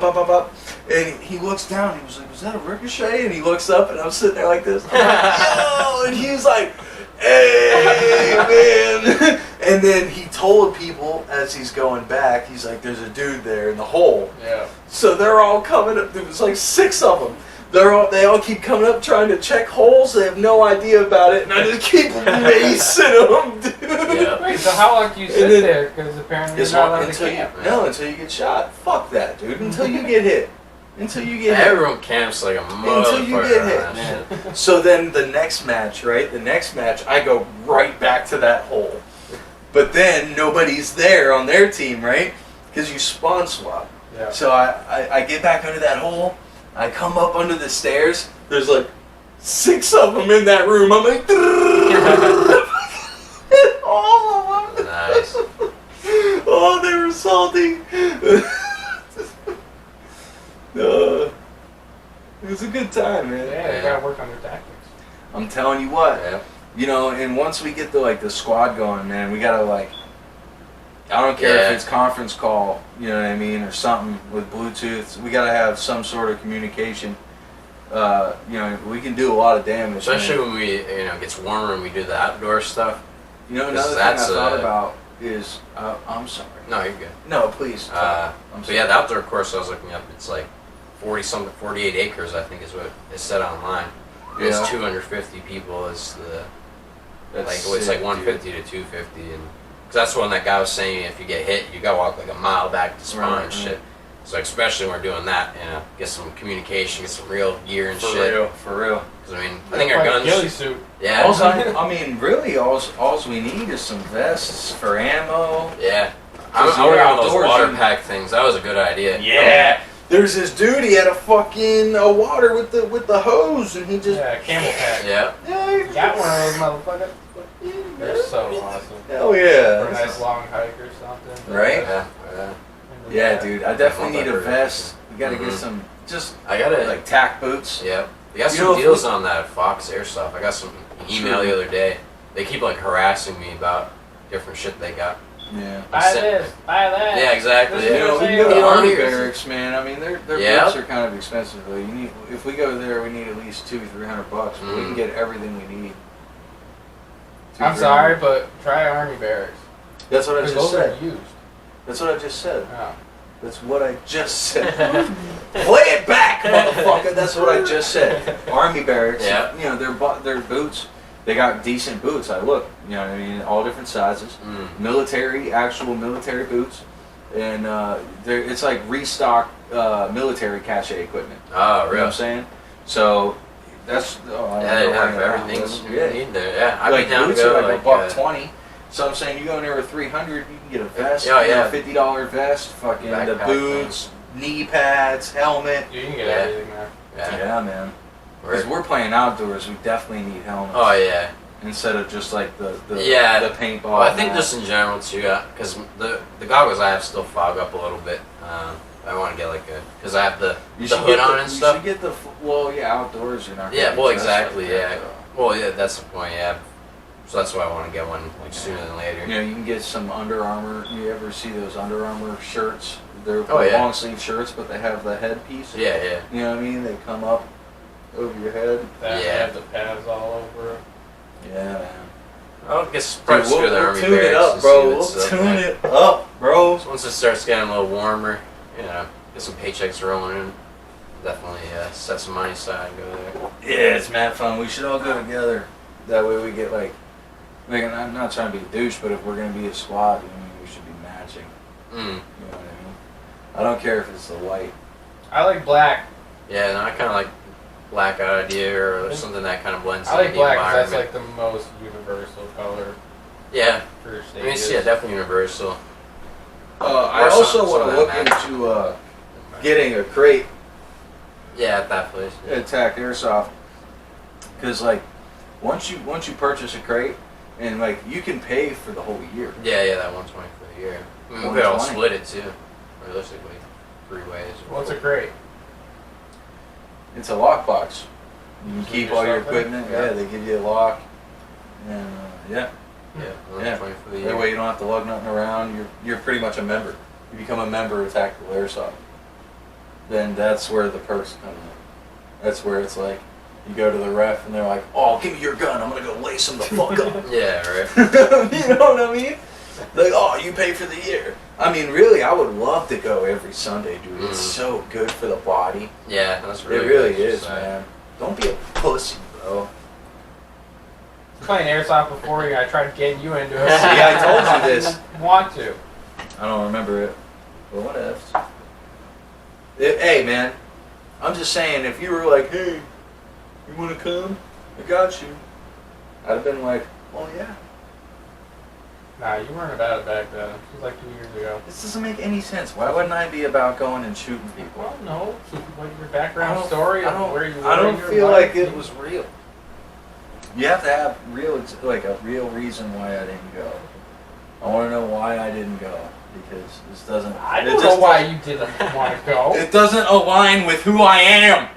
and he looks down, he was like, "Was that a ricochet?" And he looks up, and I'm sitting there like this. I'm like, "Yo!" And he was like, "Hey, man!" And then he told people as he's going back, he's like, "There's a dude there in the hole." Yeah. So they're all coming up. There was like 6 of them. They all keep coming up trying to check holes. They have no idea about it, and I just keep macing them, dude. Yeah. Wait, so how long do you sit And then- there? Because apparently It's you're not not allowed to until you camp. until you get shot. Fuck that, dude. Until you get hit. Until you get hit. Everyone camps like a Until you motherfucker get on hit, that man. shit. So then the next match, right? The next match, I go right back to that hole. But then nobody's there on their team, right? Because you spawn swap. Yeah. So I get back under that hole. I come up under the stairs. There's like 6 of them in that room. I'm like, all of them. Nice. Oh, they were salty. It was a good time, man. Yeah, they gotta work on their tactics. I'm telling you what. Yeah. You know, and once we get the squad going, man, we gotta I don't care Yeah. if it's conference call, you know what I mean, or something with Bluetooth. We gotta have some sort of communication. You know, we can do a lot of damage. Especially man. when we, gets warmer and we do the outdoor stuff. You know, because another thing I that's, thought about is, I'm sorry. No, you're good. No, please. I'm So sorry. yeah, the outdoor course I was looking up, it's like 48 acres, I think is what it said online. And Yeah. It's 250 people is the, That's it's sick, like 150 to 250, and cause that's when that guy was saying if you get hit, you gotta walk like a mile back to spawn Right, and shit. So especially when we're doing that, get some communication, get some real gear and For shit. real, for real. Cause I mean, I think our Like a guns. ghillie suit. Yeah. Alls I mean, really, alls we need is some vests for ammo. Yeah. Cause I you're went on those outdoors, water you- pack things. That was a good idea. Yeah. There's this dude. He had a fucking water with the hose, and he just Yeah, camel pack. Yeah. yeah. He Got one of those motherfuckers. They're so awesome. Hell For a yeah. nice long hike or something. Right? Yeah. Yeah. And Yeah, dude. I definitely need a multi-purpose. vest. We gotta Mhm. get some just I got it. like tack boots. Yep. They got You some know, if deals we- on that Fox Airsoft. I got some email Sure. the other day. They keep like harassing me about different shit they got. Yeah. Buy this, buy that. Yeah, exactly. This You is know, we what can I'm go to saying. Army Yeah. barracks, man. I mean, their Yeah. boots are kind of expensive. Though. You need, if we go there, we need at least $200-300 bucks. But we can Mm. get everything we need. I'm sorry, but try Army barracks. That's what I Because just those said. are used. That's what I just said. Oh. That's what I just said. Play it back, motherfucker. That's what I just said. Army barracks. Yeah. You know, their boots. They got decent boots. I look. You know what I mean? All different sizes. Mm. Military, actual military boots, and it's like restock military cache equipment. Oh, You know what I'm real. saying? So that's I don't Yeah, they know have why not. everything you Yeah. need there. Yeah, I'd Like be down to boots go. are like Like, $120. So I'm saying you go in there with 300, you can get a vest. Oh, you know, yeah. $50 vest, fucking the Backpack boots, knee pads, helmet. You can get Yeah. everything there. yeah. Yeah, man. Because we're playing outdoors, we definitely need helmets. Oh yeah. Instead of just like the Yeah. the paintball. Well, I think mat. just in general too, because the goggles I have still fog up a little bit. I want to get like because I have the You the should hood get on and you stuff. should get the well, yeah, outdoors you're not. Gonna Yeah, be well, dressed exactly, like that, yeah. though. Well, yeah, that's the point. Yeah. So that's why I want to get one like sooner than later. You know, you can get some Under Armour. You ever see those Under Armour shirts? They're Oh, yeah. long sleeve shirts, but they have the headpiece. Yeah, yeah. You know what I mean? They come up over your head. That Yeah. have the pads all over it. Yeah, man. I'll guess probably just go to the Army tune it barracks up, and bro. see We'll what's up tune there. it up, bro. So once it starts getting a little warmer, you know, get some paychecks rolling in. Definitely set some money aside and go there. Yeah, it's mad fun. We should all go together. That way we get like I'm not trying to be a douche, but if we're gonna be a squad, I mean, we should be matching. Mm. You know what I mean? I don't care if it's the white. I like black. Yeah, no, I kind of like blackout idea or something that kind of blends I like into the black because that's environment. like the most universal color Yeah, for I mean, stages. it's, yeah, definitely universal. I Or also some want to of look that match. into getting a crate Yeah, at that place. Yeah. at Tac Airsoft, because like once you purchase a crate, and like you can pay for the whole year. Yeah, that 120 for the year. I mean, we could all 120. split it too, realistically, 3 ways. What's a crate? It's a lockbox. You can So keep your all your stuff in? equipment. Yeah. Yeah, they give you a lock, and yeah. Yeah, Yeah. 120 for the That year. way you don't have to lug nothing around. You're pretty much a member. You become a member of Tactical Airsoft. Then that's where the perks come in. That's where it's like you go to the ref and they're like, "Oh, give me your gun. I'm gonna go lace him the fuck up." Yeah, right. You know what I mean? Like, "Oh, you pay for the year." I mean, really, I would love to go every Sunday, dude. It's Mm. so good for the body. Yeah, that's really It really good is, exercise. man. Don't be a pussy, bro. Playing airsoft before you, I tried getting you into it. See, I told you this. Want to? I don't remember it. But what ifs? Hey, man. I'm just saying, if you were like, "Hey, you want to come? I got you." I'd have been like, "Oh yeah." Nah, you weren't about it back then. It was like 2 years ago. This doesn't make any sense. Why wouldn't I be about going and shooting people? Well, no. What your I background don't- story I of don't, where you were I don't in your feel life? like it was real. You have to have a real reason why I didn't go. I want to know why I didn't go, because this doesn't. I it don't just know why you didn't want to go. It doesn't align with who I am.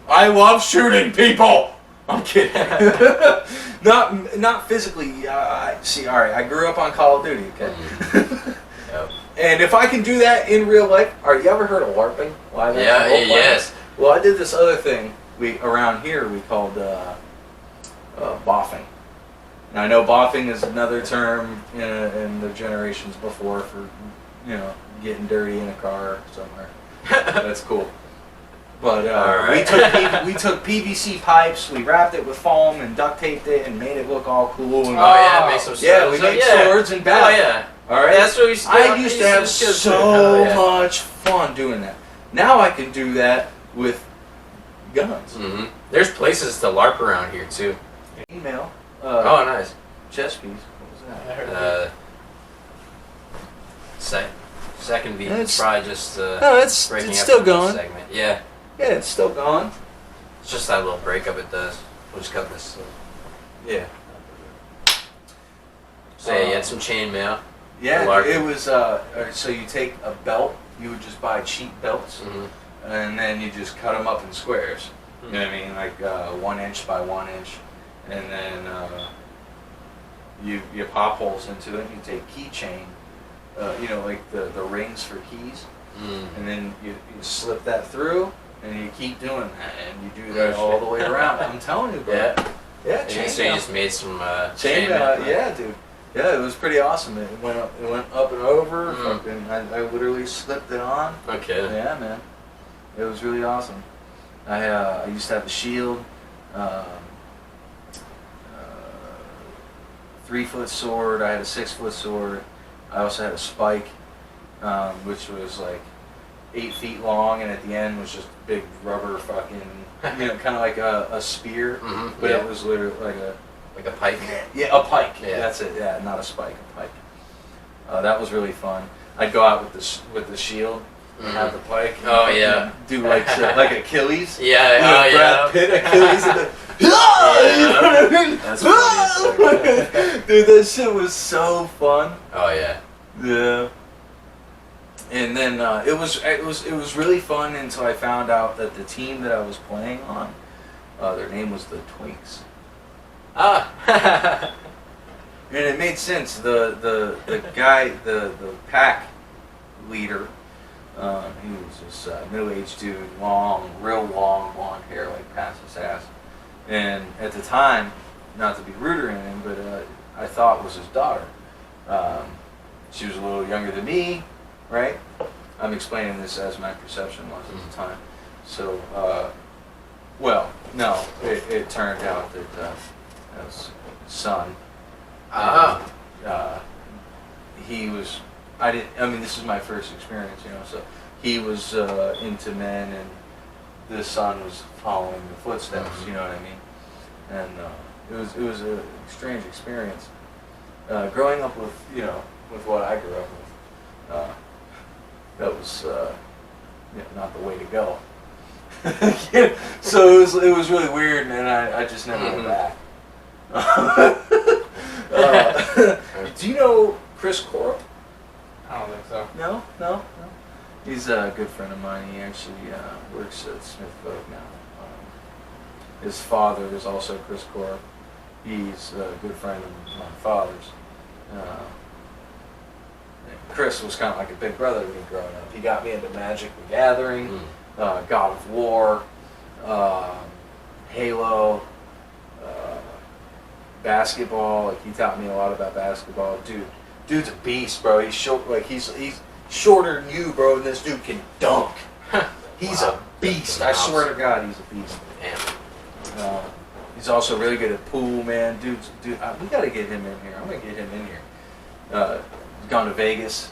I love shooting people. I'm kidding. not physically. See, all right. I grew up on Call of Duty. Okay. Yep. And if I can do that in real life, you ever heard of LARPing? Live Yeah, action role playing? yes. Well, I did this other thing around here we called boffing. And I know boffing is another term in the generations before for, getting dirty in a car somewhere. That's cool. But Alright. we took PVC pipes, we wrapped it with foam and duct taped it and made it look all cool. And Oh yeah, make some yeah, swords. we made yeah. swords and Oh battles. yeah. All right. Yeah, that's what we used to do. I used to have so Oh, yeah. much fun doing that. Now I can do that with guns. Mhm. There's places to LARP around here too. Email. Oh, nice. Chess piece. What was that? I heard Second beat. It's- Probably just No, it's breaking up still from this going. segment. Yeah, Yeah, it's still going. it's just that little breakup it does. We'll just cut this. Yeah. So yeah, you had some chainmail. Yeah, larger. it was. So you take a belt. You would just buy cheap belts, and then you just cut them up in squares. You know what I mean, like 1 inch by 1 inch, and then you pop holes into it. And you take keychain, like the rings for keys, and then you slip that through, and you keep doing that, and you do that all the way around. I'm telling you, bro. Yeah. So you just made some Chain, yeah, dude. Yeah, it was pretty awesome. It went up and over. Fucking, I literally slipped it on. Okay. Yeah, man. It was really awesome. I used to have a shield, 3-foot sword. I had a 6-foot sword. I also had a spike, which was like 8 feet long, and at the end was just a big rubber fucking, kind of like a spear, but it was literally like a pike. Yeah, a pike. Yeah. That's it. Yeah, not a spike, a pike. That was really fun. I'd go out with the shield and have the pike. And, Oh yeah. Do like Achilles. Yeah. Brad Pitt Achilles. And you know what I mean? That's funny. Dude, that shit was so fun. Oh yeah. Yeah. And then it was really fun until I found out that the team that I was playing on, their name was the Twinks. Ah. And it made sense. The guy, the pack leader, he was this middle-aged dude, real long blonde hair, like past his ass. And at the time, not to be rude or anything, but I thought was his daughter. She was a little younger than me, right? I'm explaining this as my perception was at the time. So, no, it turned out that his son. He was. This is my first experience, so he was into men, and this son was following the footsteps. You know what I mean? And it was a strange experience. Growing up with what I grew up with, that was not the way to go. So it was really weird, and I just never went back. Do you know Chris Cora? I don't think so. No. He's a good friend of mine. He actually works at Smith Folk now. His father is also Chris Cora. He's a good friend of my father's. Chris was kind of like a big brother to me growing up. He got me into Magic the Gathering, God of War, Halo, basketball. Like, he taught me a lot about basketball. Dude's a beast, bro. He's short. Like, he's shorter than you, bro. And this dude can dunk. He's a beast. I swear to God, he's a beast. Damn. He's also really good at pool, man. Dude, we gotta get him in here. I'm gonna get him in here. He's gone to Vegas.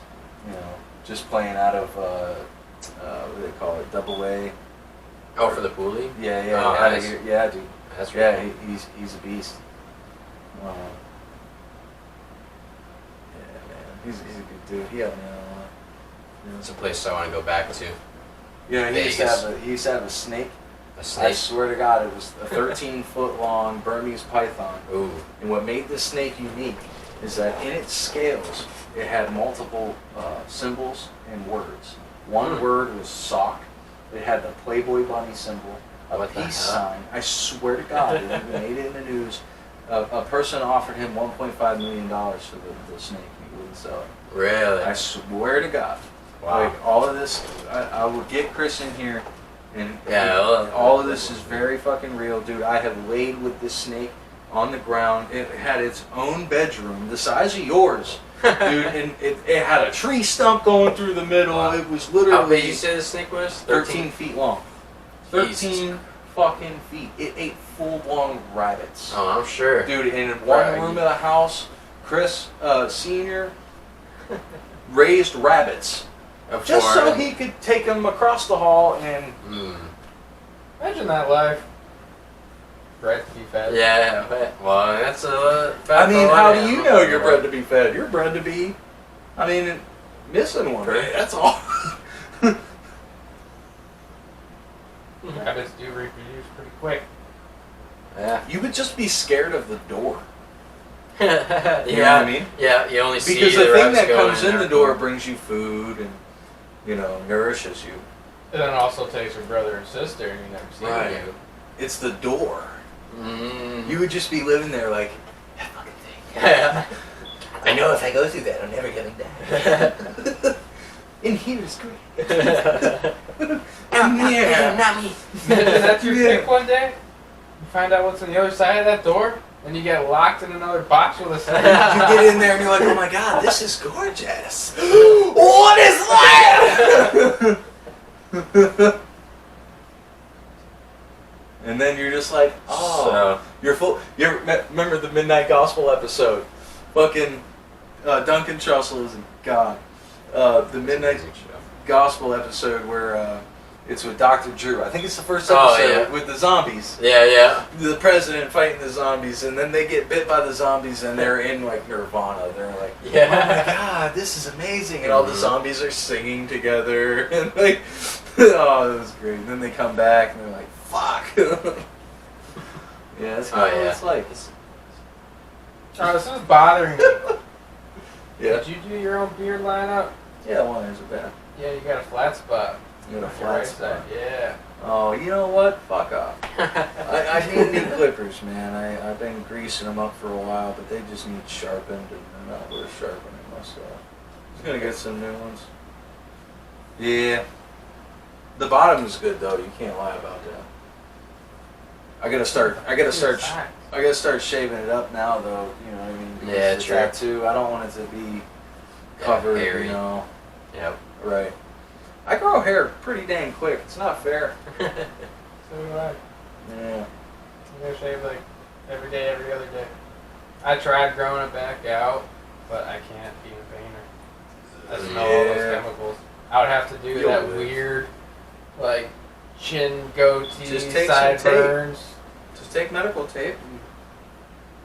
Just playing out of what do they call it? Double A. Oh, for the pool league? Yeah, Oh, out of nice. here. Yeah, dude. That's Yeah, really cool. he's a beast. Yeah, man. He's a good dude. He helped me out a lot. It's a place I want to go back to. He used to have a snake. A I snake. swear to God, it was a 13-foot long Burmese python. Ooh. And what made this snake unique is that in its scales, it had multiple symbols and words. One word was sock. It had the Playboy bunny symbol, a What the peace hell? sign. I swear to God, it made it in the news. A person offered him $1.5 million for the snake. He wouldn't sell it. Really? I swear to God. Wow. Like, all of this, I will get Chris in here, and Yeah, all of this is very fucking real, dude. I have laid with this snake on the ground. It had its own bedroom, the size of yours, dude, and it had a tree stump going through the middle. Wow. It was How literally big you say the snake was? 13 feet long. 13 Jesus. fucking feet. It ate full-blown rabbits. Oh, I'm sure. Dude, in one room of the house, Chris Sr. raised rabbits. Just so he could take them across the hall and... Imagine that life. Bred to be fed. Yeah, well, that's a... I mean, how do you know you're bred to be fed? You're bred to be, missing one. Right. That's all. Rabbits do reproduce pretty quick. Yeah. You would just be scared of the door. yeah. You know what I mean? Yeah, you only see Because the thing reps that going comes in there. the door brings you food and, you know, nourishes you. And then also takes your brother and sister, and you never see Right. you. It's the door. Mm. You would just be living there like, that fucking thing. Yeah. I know if I go through that, I'm never coming back. In here is great. Yeah. Not me. Imagine that's your Yeah. pick one day. You find out what's on the other side of that door, and you get locked in another box with a snake. You get in there and you're like, oh my god, this is gorgeous. What is that? And then you're just like, oh, So, you're full. You remember the Midnight Gospel episode? Fucking Duncan Trussell is a god. The Midnight Gospel episode where it's with Dr. Drew. I think it's the first Oh, episode yeah. with the zombies. yeah. The president fighting the zombies, and then they get bit by the zombies, and they're in like nirvana. They're like, Yeah. oh my god, this is amazing, and all the Mhm. zombies are singing together, and like, oh, it was great. And then they come back, and they're like, fuck. Yeah, that's kind of Oh, what yeah. it's like. Oh, this is bothering me. Yeah, Did you do your own beard lineup? yeah, one there's a bad. Yeah, you got a flat spot. You got a on your flat right spot. side. Yeah. Oh, you know what? Fuck off. I need new clippers, man. I've been greasing them up for a while, but they just need sharpened, and they're not worth sharpening myself. Just gonna get some new ones. Yeah. The bottom is good though. You can't lie about that. I gotta start shaving it up now though. You know what I mean? Because Yeah, the true. tattoo. I don't want it to be covered. hairy. You know. Yep. Right. I grow hair pretty dang quick. It's not fair. So do I. Yeah. I'm gonna shave like every day, every other day. I tried growing it back out, but I can't be a painter. I smell all those Yeah. chemicals. I would have to do You'll that live. weird, like, chin goatee, Just take some tape. sideburns. Just take medical tape.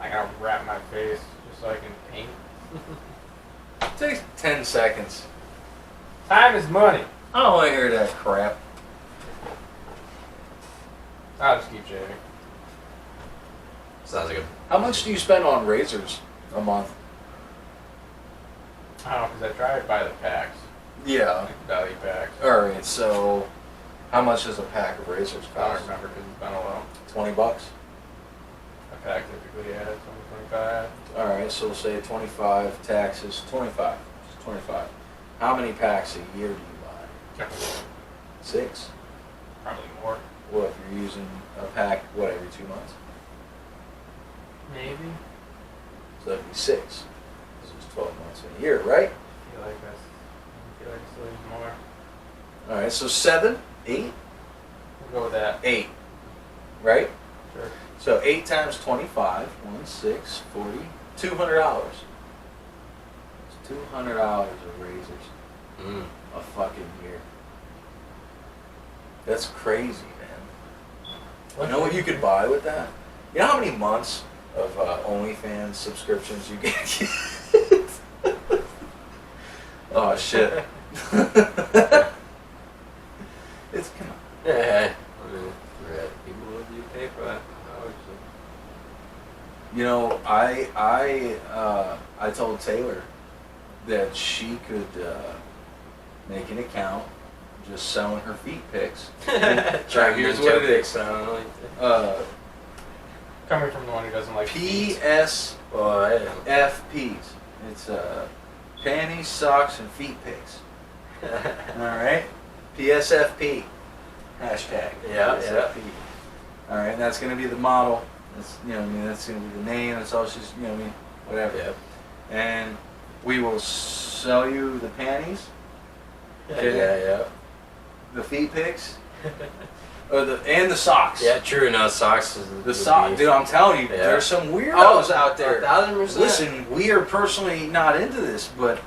I gotta wrap my face just so I can paint. It takes 10 seconds. Time is money. I don't want to hear that crap. I'll just keep shaving. Sounds like a. How much do you spend on razors a month? I don't know, because I tried to buy the packs, Yeah. like value packs. Alright, so how much does a pack of razors I don't cost? remember because it's been a while. $20? A pack typically has 25. Alright, so we'll say 25, taxes, 25. It's 25. How many packs a year do you buy? 6? Probably more. Well, if you're using a pack, what, every 2 months? Maybe. So that'd be 6. This is 12 months in a year, right? I feel like I still use more. Alright, so 7, 8, We'll go with that. 8, right? Sure. So 8 times 25, 6, 40, $200. It's $200 of razors Mm. a fucking year. That's crazy, man. You know what you could buy with that? You know how many months of OnlyFans subscriptions you get? Oh shit. It's come on. Yeah. I mean, people would you pay for that? You know, I told Taylor that she could make an account just selling her feet pics. Here's what it is. Coming from the one who doesn't like feet. PSFPs. Well, yeah. It's panties, socks, and feet pics. Alright? PSFP. Hashtag. Yeah, PSFP. Alright, and that's gonna be the model. That's, you know what I mean, that's gonna be the name, that's all she's, you know what I mean, whatever. Yep. And we will sell you the panties, Okay. Yeah. the feet pics, and the socks. Yeah, true. No, socks is The sock, dude, I'm telling you, Yeah. there's some weirdos out there. 1,000%. Listen, we are personally not into this, but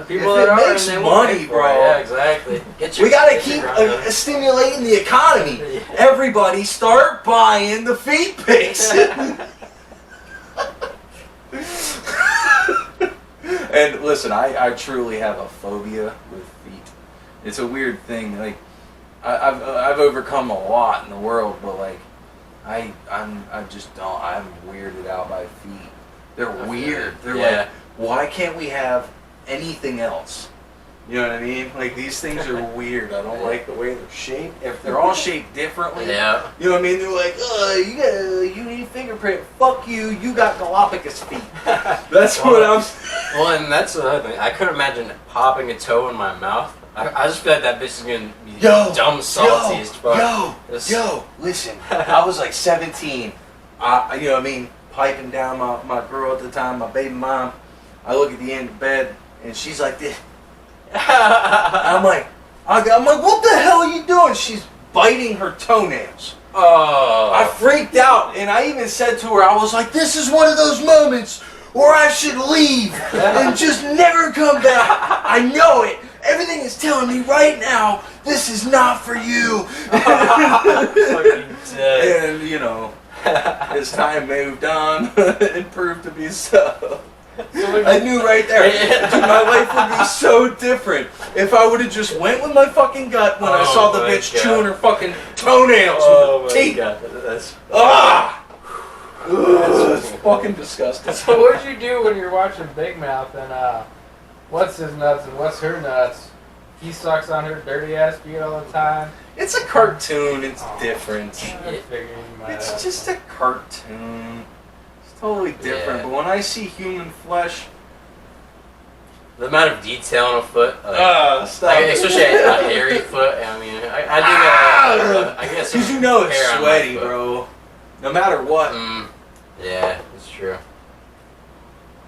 People if it that are makes and they won't money, pay for bro. it. Yeah, exactly. we gotta get your keep grind on. stimulating the economy. Yeah. Everybody start buying the feet pics. And listen, I truly have a phobia with feet. It's a weird thing. Like I've overcome a lot in the world, but like I'm weirded out by feet. They're weird. They're Yeah. like, why can't we have anything else? You know what I mean? Like, these things are weird. I don't like the way they're shaped. If they're all shaped differently, Yeah. you know what I mean? They're like, you need fingerprint. Fuck you. You got Galapagos feet. That's what I'm. Well, and that's another thing. I couldn't imagine popping a toe in my mouth. I just feel like that bitch is gonna be dumb salty as fuck. Yo, listen. I was like 17. You know what I mean? Piping down my girl at the time, my baby mom. I look at the end of bed, and she's like this. I'm like, what the hell are you doing? She's biting her toenails. Oh. I freaked out, and I even said to her, I was like, this is one of those moments where I should leave and just never come back. I know it. Everything is telling me right now, this is not for you. Fucking dead. And, you know, as time moved on, it proved to be so. I knew right there, dude, my life would be so different if I would have just went with my fucking gut when I saw the bitch chewing her fucking toenails with her teeth. That's It's fucking disgusting. So what'd you do when you're watching Big Mouth and what's his nuts and what's her nuts? He sucks on her dirty ass feet all the time. It's a cartoon. It's different. I figured you might It's have. just a cartoon. It's totally different. Yeah. But when I see human flesh, the amount of detail on a foot. stop. Like, especially a hairy foot. I mean, I do get. I guess. Because you know it's hair on my sweaty, foot. bro. No matter what. Yeah, it's true.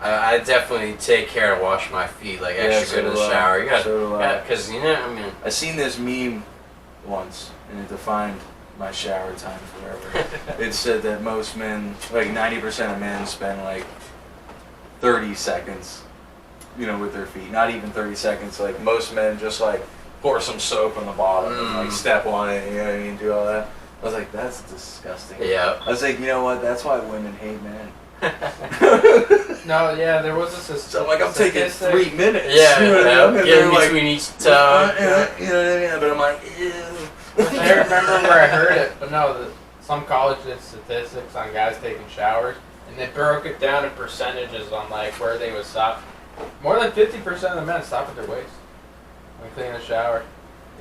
I definitely take care to wash my feet, like extra good in the shower. You got, because you know, I mean, I seen this meme once, and it defined my shower time forever. It said that most men, like 90% of men, spend like 30 seconds, you know, with their feet. Not even 30 seconds. Like most men just like pour some soap on the bottom and like step on it. You know what I mean? Do all that. I was like, that's disgusting. yeah. I was like, you know what? That's why women hate men. No, yeah, there was a So like, I'm taking 3 minutes. Yeah, you know what I mean? And get they're in like, between each toe. you know what I mean? But I'm like, ew. I remember where I heard it, but no, some college did statistics on guys taking showers, and they broke it down in percentages on like where they would stop. More than 50% of the men stop at their waist when cleaning a shower.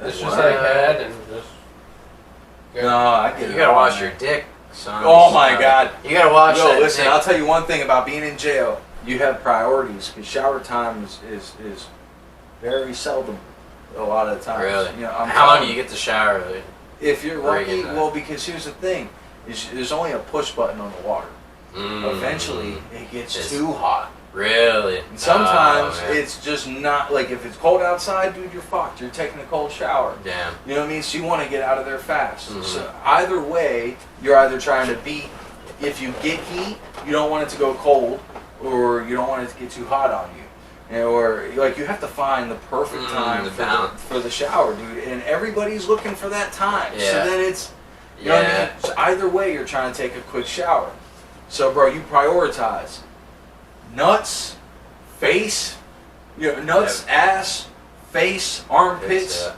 It's just like head and just. Good. No, I get it. You gotta wash your dick, son. Oh my God. You gotta wash Yo, that listen, dick. I'll tell you one thing about being in jail. You have priorities, because shower time is very seldom a lot of the time. Really? You know, How long do you get to shower? Really? If you're Bring lucky, it back. well, because here's the thing. There's only a push button on the water. Mm. Eventually, it gets It's- too hot. Really? And sometimes Oh, man. it's just not, like if it's cold outside, dude, you're fucked. You're taking a cold shower. Damn. You know what I mean? So you want to get out of there fast. Mhm. So either way, you're either trying to beat, if you get heat, you don't want it to go cold, or you don't want it to get too hot on you. Or like you have to find the perfect time the balance. for the shower, dude. And everybody's looking for that time. So Yeah. then it's, you know what I mean? So either way, you're trying to take a quick shower. So bro, you prioritize nuts, face, you know, nuts, ass, face, armpits.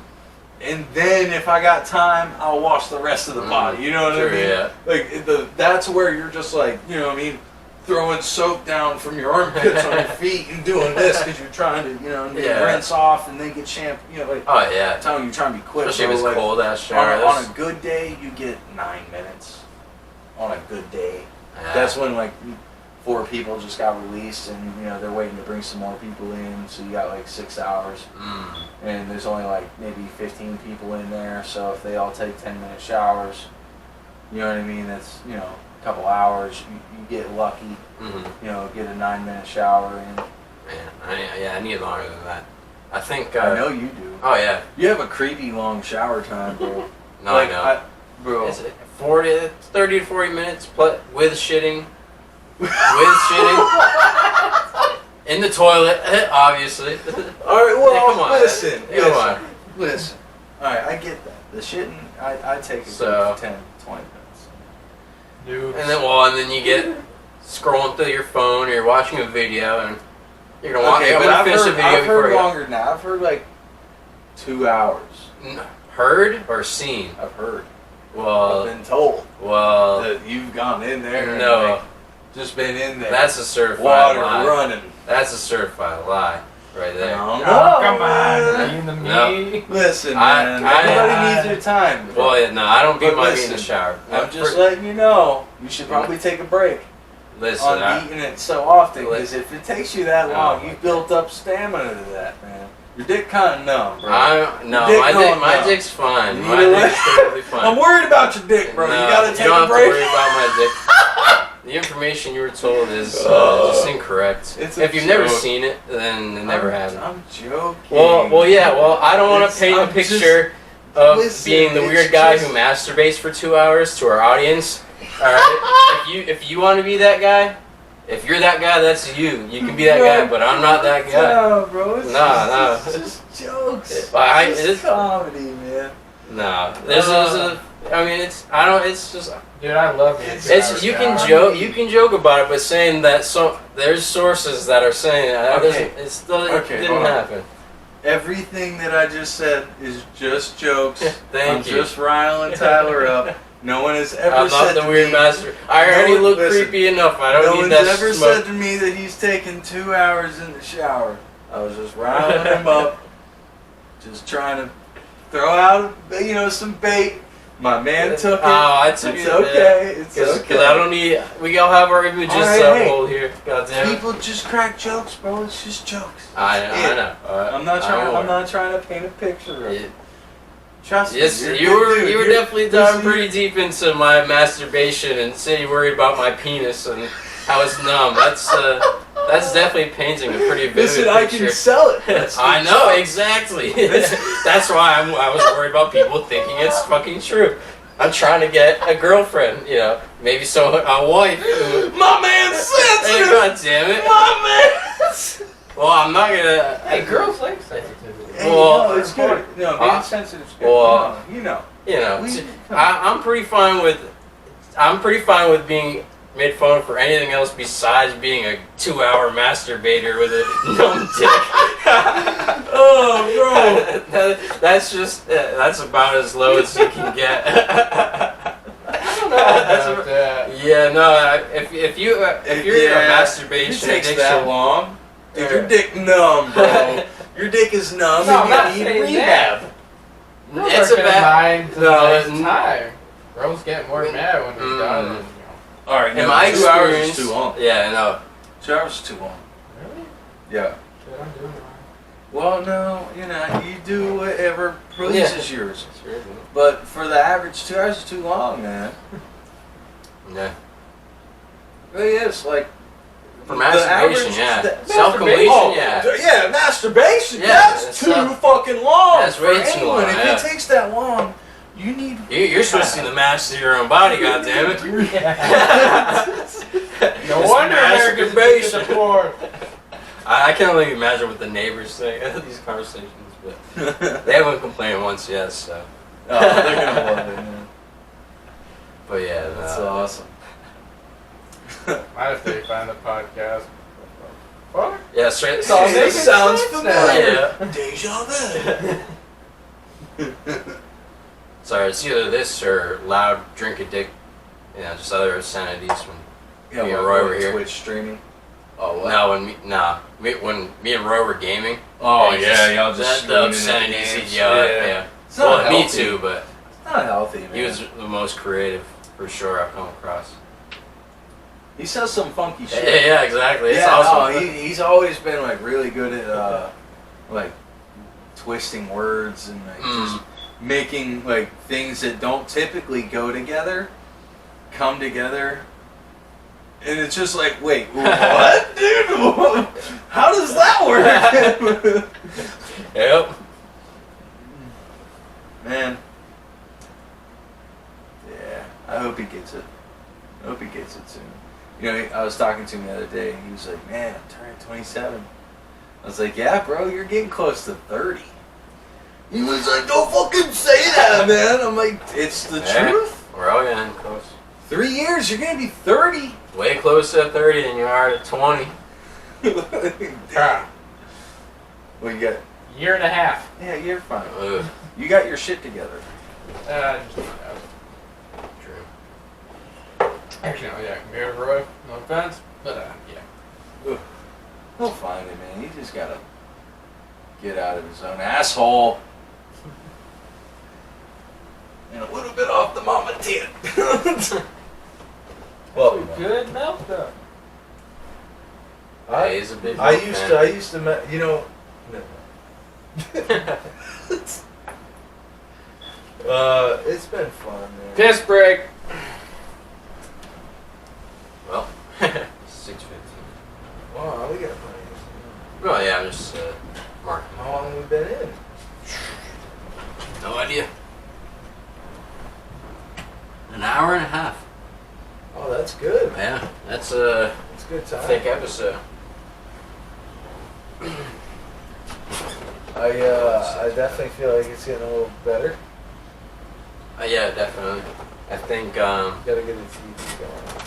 And then if I got time, I'll wash the rest of the body. You know what I mean? Yeah. Like that's where you're just like, you know what I mean, throwing soap down from your armpits on your feet and doing this because you're trying to, you know, rinse off and then get shampoo. You know, like Oh yeah. I'm telling you, you're trying to be quick. Especially if it's bro. Like, cold ass shower. on a good day, you get 9 minutes. On a good day, Yeah. that's when like 4 people just got released, and you know they're waiting to bring some more people in. So you got like 6 hours. And there's only like maybe 15 people in there, so if they all take 10-minute showers, you know what I mean, that's, you know, a couple hours, you get lucky, you know, get a 9-minute shower in. Man, I need longer than that. I think. I know you do. Oh yeah. You have a creepy long shower time, bro. No, like, I know. Bro. Is it 30 to 40 minutes with shitting? With shitting? In the toilet, obviously. Alright, well, Yeah, come on. listen. Come on. Listen. Alright, I get that. The shitting, I take a So- good 10, 20 minutes. Dude. And then you get scrolling through your phone, or you're watching a video, and you're gonna Okay, I'm but gonna I've finish the heard, video I've before heard you go. longer than that. I've heard like 2 hours. Heard or seen? I've heard. I've Well, been told well, that you've gone in there. no. And like, just been in there. That's a certified water lie. running. That's a certified lie right there. No, Oh, come on. man. Being the No. me. Listen, I- man. I- Everybody needs their time. bro. Well, yeah, no, I don't beat But my meat in listen, the shower. I'm just letting you know. You should probably take a break listen. on eating it so often. Li- Because if it takes you that Oh, long, my you've built up stamina to that, man. Your dick kind of numb, bro. No, Dick my going my numb. dick's fine. You My need to dick's totally fine. I'm worried about your dick, bro. No, you gotta take don't a have break. to worry about my dick. The information you were told is just incorrect. It's a If you've never joke. seen it, then it never happened. I'm joking. Well, yeah. Well, I don't want to paint a I'm just- picture of listen, being the it's weird guy just- who masturbates for 2 hours to our audience. All right. if you want to be that guy, if you're that guy, that's you. You can be that guy, but I'm not that guy. No, bro. It's No, just, It's just jokes. It's comedy, man. No, there's a. I mean, it's. I don't. It's just. Dude, I love you. It's you can joke. You can joke about it, but saying that there's sources that are saying that Okay. it still Okay, didn't hold on. happen. Everything that I just said is just jokes. Thank I'm you. just riling Tyler up. No one has ever I'm said not the to weird me, master. I No already one- look listen, creepy enough. I don't no need one's that ever smoke. said to me that he's taken 2 hours in the shower. I was just riling him up, just trying to throw out, some bait. My man took it. Oh, I took It's it. okay. It's Because okay. I don't need. We all have our images All right, up hey. hold here. God damn it. People just crack jokes, bro. It's just jokes. I It. know. I'm not I trying. don't I'm not trying to paint a picture of it. Yeah. Trust Yes, me. you were You're- definitely listen, diving pretty deep into my masturbation and said you worried about my penis and how it's numb. That's definitely painting a pretty vivid Listen, I picture. can sell it. That's the I know joke. exactly. That's why I was worried about people thinking it's fucking true. I'm trying to get a girlfriend, maybe a wife. My man's Hey, sensitive. God damn it. My man's. Well, I'm not gonna. Hey, girls like sensitivity. Hey, Well, no, it's good. No, being uh, sensitive is good. well, you know. See, I'm pretty fine with. I'm pretty fine with being made fun of for anything else besides being a 2-hour masturbator with a numb dick. Oh, bro. That's about as low as you can get. I don't know about that. Yeah, no. If you're a masturbation It takes addiction, that long. Dude, your dick numb, bro. Your dick is numb. No, I'm and not you need saying rehab. Girls It's are a gonna bad. mind No, the time. Girls get more mad when you're done. And, All right, in my 2 hours experience, is too long. Yeah, no. 2 hours is too long. Really? Yeah. Shit, I'm doing it. Well, no, you do whatever pleases yours. Sure, yeah. But for the average, 2 hours is too long, man. Yeah. It really is. Like, For the masturbation, average- yeah. the- Self-completion, Oh, yeah. yeah, masturbation. Yeah, that's that's too not- fucking long. that's for way too anyone. long, If yeah. it takes that long, you need. You're supposed to see the master of your own body, goddammit. No It's wonder Americans masturbation. get the porn. I can't really imagine what the neighbors think of these conversations, but they haven't complained once yet, so. Oh, they're gonna love it, man. But yeah, That's no. awesome. Might if they find the podcast. Fuck. Yeah, straight. It's all making sounds sense familiar. Yeah. Deja vu. Sorry, it's either this or loud drink a dick, just other obscenities when Yeah, Me and what, Roy were here. Twitch streaming. Oh, what? when me and Roy were gaming. Oh it's yeah, y'all just the screaming at obscenities games. he'd yell at. Yeah. It's not Well, me healthy. too, but It's not healthy, man. he was the most creative for sure I've come across. He says some funky shit. Yeah, exactly. It's Yeah, awesome. no, he's always been like really good at like twisting words and like just making like things that don't typically go together come together. And it's just like, wait, what, dude? How does that work? Yep. Man. Yeah, I hope he gets it. I hope he gets it soon. I was talking to him the other day, and he was like, man, I'm turning 27. I was like, yeah, bro, you're getting close to 30. He was like, don't fucking say that, man. I'm like, it's the truth. We're all getting close. 3 years, you're going to be 30. Way closer to 30 than you are to 20. Ah, Well, you got, year and a half. yeah, you're fine. Ugh, You got your shit together. Just, true. Actually, no, yeah, compared to Roy, no offense, but yeah. He'll find it, man. He just gotta get out of his own asshole. And a little bit off the mama tit. Well, Good milk though. Yeah, he's a big I milk fan. used to, you know. It's been fun, man. Piss break. Well, 6:15. Wow, we got plenty. Well, yeah, I'm just marking. How long have we been in? No idea. An hour and a half. Oh, that's good. Yeah, that's a It's a good time. thick episode. I definitely feel like it's getting a little better. Yeah, definitely. I think, Gotta get the TV going.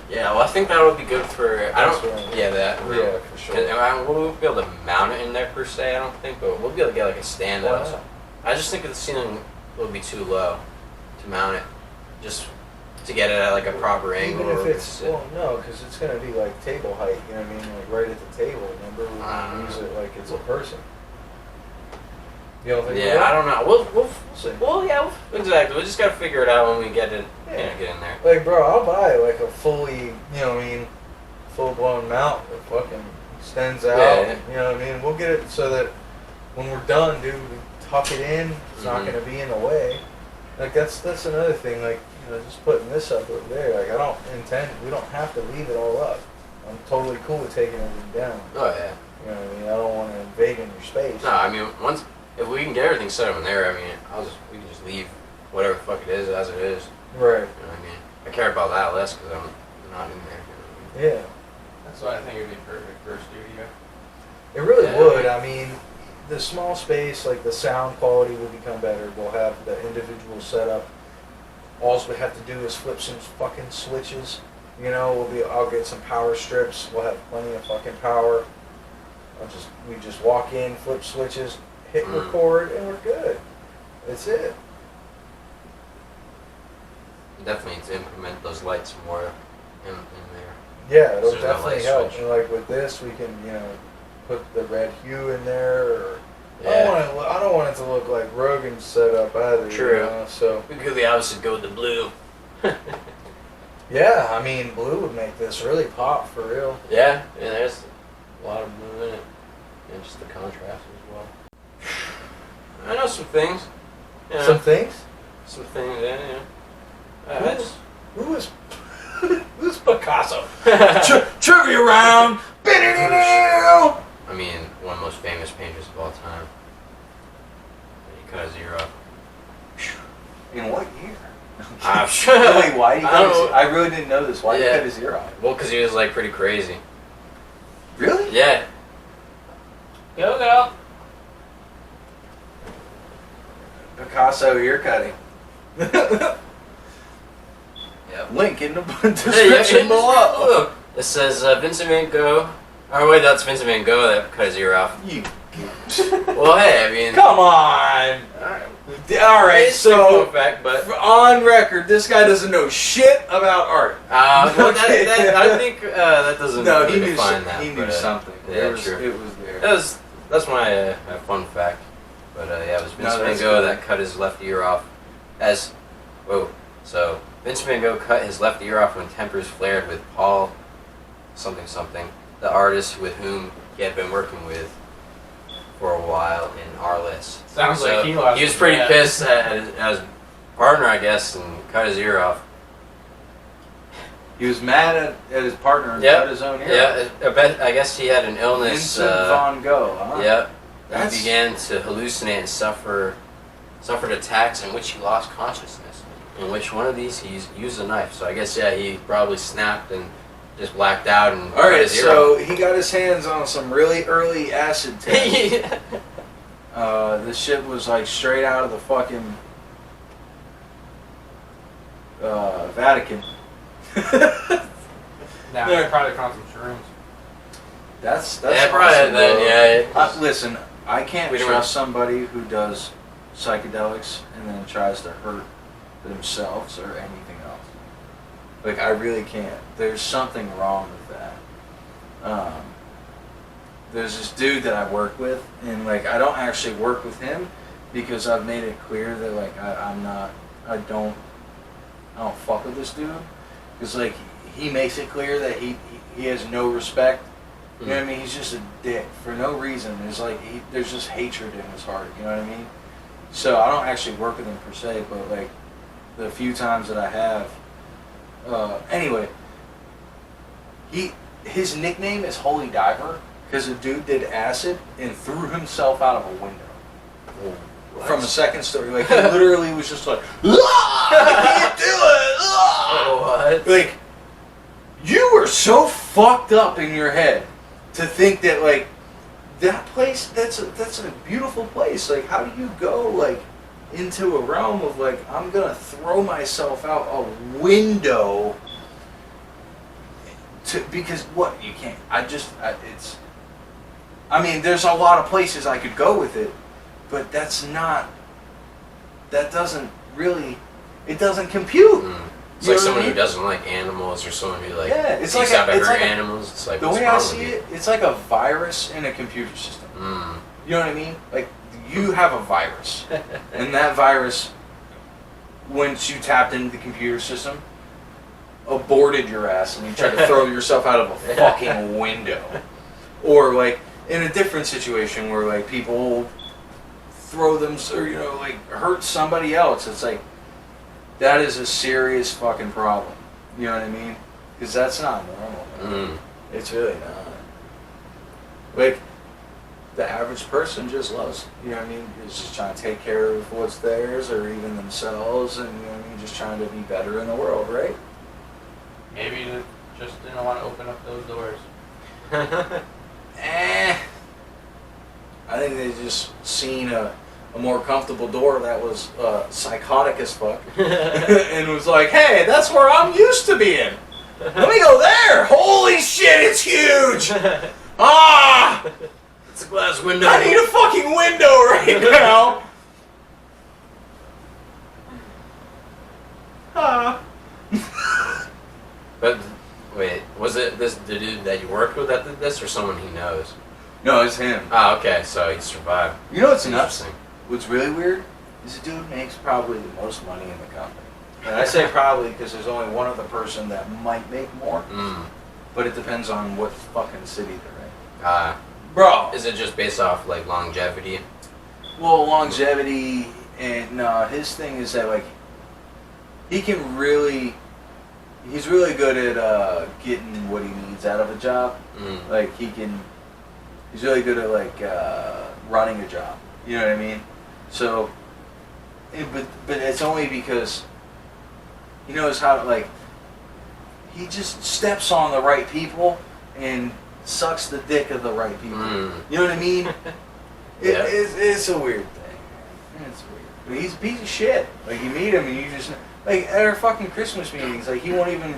yeah, well, I think that would be good for, I That's don't, right. yeah, that room. Yeah, for sure. We'll be able to mount it in there per se, I don't think, but we'll be able to get like a stand Why out. not? I just think the ceiling will be too low to mount it, just to get it at like a proper angle. Even if where we it's, can sit. well, no, because it's gonna be like table height. You know what I mean? Like right at the table. Remember, we can use it like it's a person. You don't think? Yeah, I don't know. We'll see. well, yeah, exactly. We just gotta figure it out when we get in, Yeah. get in there. Like, bro, I'll buy like a fully, you know what I mean, full blown mount that fucking extends out. Yeah. You know what I mean? We'll get it so that when we're done, dude, we tuck it in. It's not Mhm. gonna be in the way. Like that's another thing. Like, you know, just putting this up over there. Like, I don't intend. We don't have to leave it all up. I'm totally cool with taking everything down. Oh yeah. You know what I mean? I don't want to invade in your space. No, I mean if we can get everything set up in there, I mean, we can just leave whatever the fuck it is as it is. Right. You know what I mean? I care about that less because I'm not in there. You know what Yeah. That's why I think it'd be perfect for a studio. It really Yeah. would. I mean, the small space, like the sound quality will become better. We'll have the individual setup. All we have to do is flip some fucking switches. You know, I'll get some power strips. We'll have plenty of fucking power. We just walk in, flip switches, hit record, and we're good. That's it. I mean? Definitely need to implement those lights more in there. Yeah, it'll There's no definitely light help. switch. And like with this, we can, you know, put the red hue in there. Or Yeah. I don't want it to look like Rogan's setup either. True. You know? So We could obviously go with the blue. yeah, I mean, blue would make this really pop for real. Yeah, there's a lot of blue in it. And just the contrast as well. I know some things. You know, Some things. some things, yeah. I just, Who's Picasso? Trivia round. I mean, one of the most famous painters of all time. He cut his ear off. In what year? I'm Really? Why? He I cut don't his, know. I really didn't know this. Why he Yeah. cut his ear off? Well, because he was like pretty crazy. Really? Yeah. Go. Picasso ear cutting. Yep. Link in the description below. Look, it says Vincent Van Gogh. Oh wait, that's Vincent Van Gogh that cut his ear off. You. Well, hey, I mean, Come on. All right. it's a So cool fact, but on record, this guy doesn't know shit about art. well, Okay. I think that doesn't No, really he knew. define that. He knew but, something. yeah, it was, true. It was there. That's my fun fact. But yeah, it was Vincent Van that's Gogh cool. that cut his left ear off. So Vincent Van Gogh cut his left ear off when tempers flared with Paul something, the artist with whom he had been working with for a while in Arliss. Sounds So like he lost. he was his pretty bet. pissed at his partner, I guess, and cut his ear off. He was mad at his partner and Yep. cut his own ear. Yeah, I guess he had an illness. Vincent Van Gogh. Huh? Yep. That's- He began to hallucinate and suffered attacks in which he lost consciousness. In which one of these he used a knife. So I guess he probably snapped and just blacked out and All cut right. his ear So he got his hands on some really early acid test. off. This shit was like straight out of the fucking Vatican. Nah, Yeah. I probably found some shrooms. That's Yeah, probably awesome, then, bro. yeah. Listen, I can't We don't trust somebody who does psychedelics and then tries to hurt themselves or anything else. Like, I really can't. There's something wrong with that. There's this dude that I work with, and like, I don't actually work with him because I've made it clear that like I don't fuck with this dude, because like he makes it clear that he has no respect. You know what I mean? He's just a dick for no reason. There's like there's just hatred in his heart. You know what I mean? So I don't actually work with him per se, but like the few times that I have, anyway, his nickname is Holy Diver because a dude did acid and threw himself out of a window. From a second story, like he literally was just like, I can't do it. What? Like, you were so fucked up in your head to think that like that place, that's a beautiful place. Like, how do you go like into a realm of like, I'm gonna throw myself out a window because what, you can't. I mean, there's a lot of places I could go with it. But that doesn't really, it doesn't compute. It's like someone who doesn't like animals, or someone who like it's seeks like out to hurt animals. It's like, the way I see it, it's like a virus in a computer system. You know what I mean? Like, you have a virus, and that virus, once you tapped into the computer system, aborted your ass, and you tried to throw yourself out of a fucking window, or like in a different situation where like people throw them, or you know, like hurt somebody else. It's like, that is a serious fucking problem. You know what I mean? Because that's not normal. It's really not. Like, the average person just loves, you know what I mean, is just trying to take care of what's theirs, or even themselves, and you know what I mean, just trying to be better in the world, right? Maybe they just didn't want to open up those doors. I think they just seen a more comfortable door that was psychotic as fuck, and was like, hey, that's where I'm used to being. Let me go there. Holy shit, it's huge. Ah! It's a glass window. I need a fucking window right now. But wait, was it the dude that you worked with that did this, or someone he knows? No, it's him. Oh, okay, so he survived. You know what's nuts? Interesting. What's really weird is the dude makes probably the most money in the company. And I say probably because there's only one other person that might make more. But it depends on what fucking city they're in. Bro. Is it just based off like longevity? Well, longevity, and his thing is that like he's really good at getting what he needs out of a job. Like he's really good at like running a job. You know what I mean? So, but it's only because he knows how to, like, he just steps on the right people and sucks the dick of the right people. You know what I mean? It's a weird thing. It's weird. But he's a piece of shit. Like, you meet him and you just, like, at our fucking Christmas meetings, like, he won't even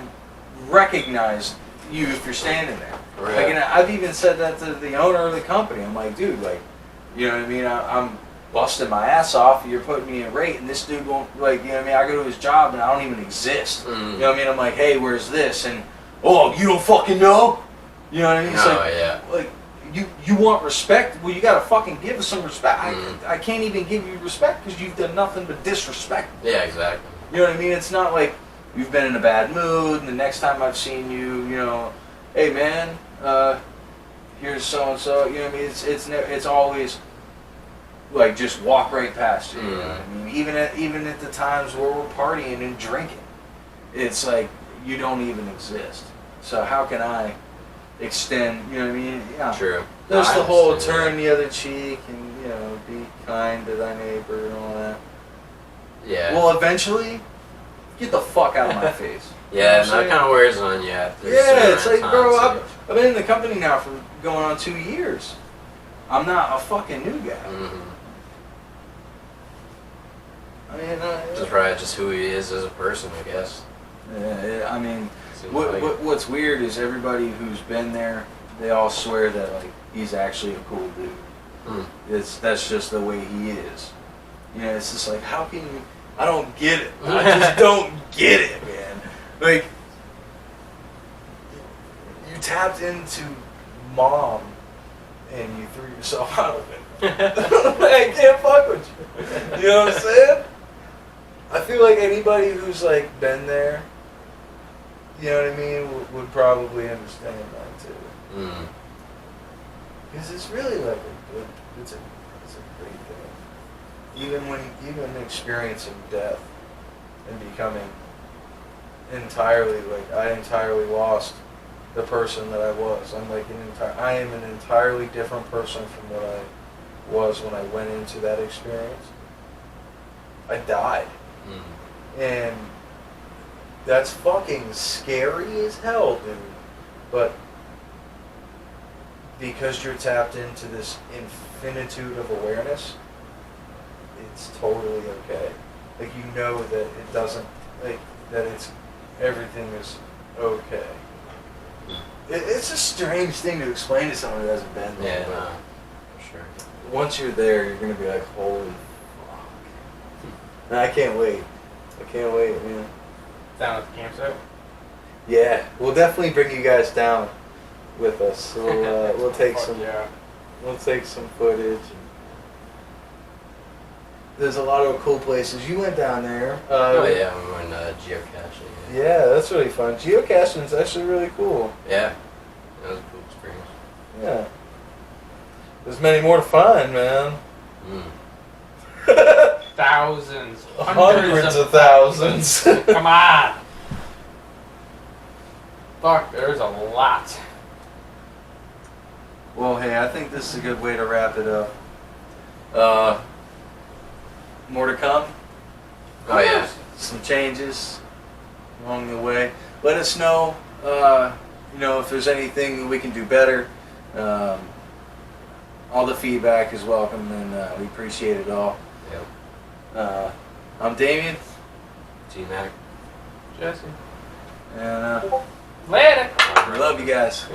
recognize you if you're standing there. Right. Like, and I've even said that to the owner of the company. I'm like, dude, like, you know what I mean? I'm busting my ass off. You're putting me in rate, and this dude won't, like, you know what I mean? I go to his job, and I don't even exist. You know what I mean? I'm like, hey, where's this? And, oh, you don't fucking know? You know what I mean? It's like, you want respect? Well, you gotta fucking give us some respect. I can't even give you respect because you've done nothing but disrespect. Yeah, exactly. You know what I mean? It's not like you've been in a bad mood, and the next time I've seen you, you know, hey, man, here's so-and-so. You know what I mean? It's always like, just walk right past you. You know what I mean? Even at the times where we're partying and drinking, it's like you don't even exist. So how can I extend? You know what I mean? Yeah. True. There's No, I the whole understand turn the other cheek and, you know, be kind to thy neighbor and all that. Yeah. Well, eventually, get the fuck out of my face. Yeah, You know and what I'm that kind of wears on you after. Yeah, it's like, time, bro, so- I've been in the company now for going on 2 years. I'm not a fucking new guy. I mean, Just right, just who he is as a person, I guess. yeah, I mean, Seems like it. what's weird is everybody who's been there, they all swear that like he's actually a cool dude. That's just the way he is. You know, it's just like, how can you? I don't get it. I just don't get it, man. Like, tapped into mom and you threw yourself out of it. I can't fuck with you. You know what I'm saying? I feel like anybody who's like been there, you know what I mean, would probably understand that too. Mm. Because it's really like it's a great thing. Even experiencing death and becoming entirely I entirely lost the person that I was. I am an entirely different person from what I was when I went into that experience. I died. Mm. And that's fucking scary as hell, dude. But because you're tapped into this infinitude of awareness, it's totally okay. Like, you know that it doesn't, like, that it's, everything is okay. It's a strange thing to explain to someone who hasn't been there. Yeah, but no, for sure. once you're there, you're gonna be like, holy fuck. And I can't wait. I can't wait, man. Down at the campsite. Yeah, we'll definitely bring you guys down with us. We'll take Fuck some. yeah. We'll take some footage. There's a lot of cool places. You went down there. Oh yeah, we went geocaching. Yeah, that's really fun. Geocaching is actually really cool. Yeah, that was a cool experience. Yeah. There's many more to find, man. Mm. Thousands. Hundreds of thousands. Come on. Fuck, there's a lot. Well, hey, I think this is a good way to wrap it up. More to come. Oh yeah. Some changes along the way. Let us know, if there's anything that we can do better. All the feedback is welcome, and we appreciate it all. Yep. I'm Damien, G-Mac. Jesse. and Later. we love you guys.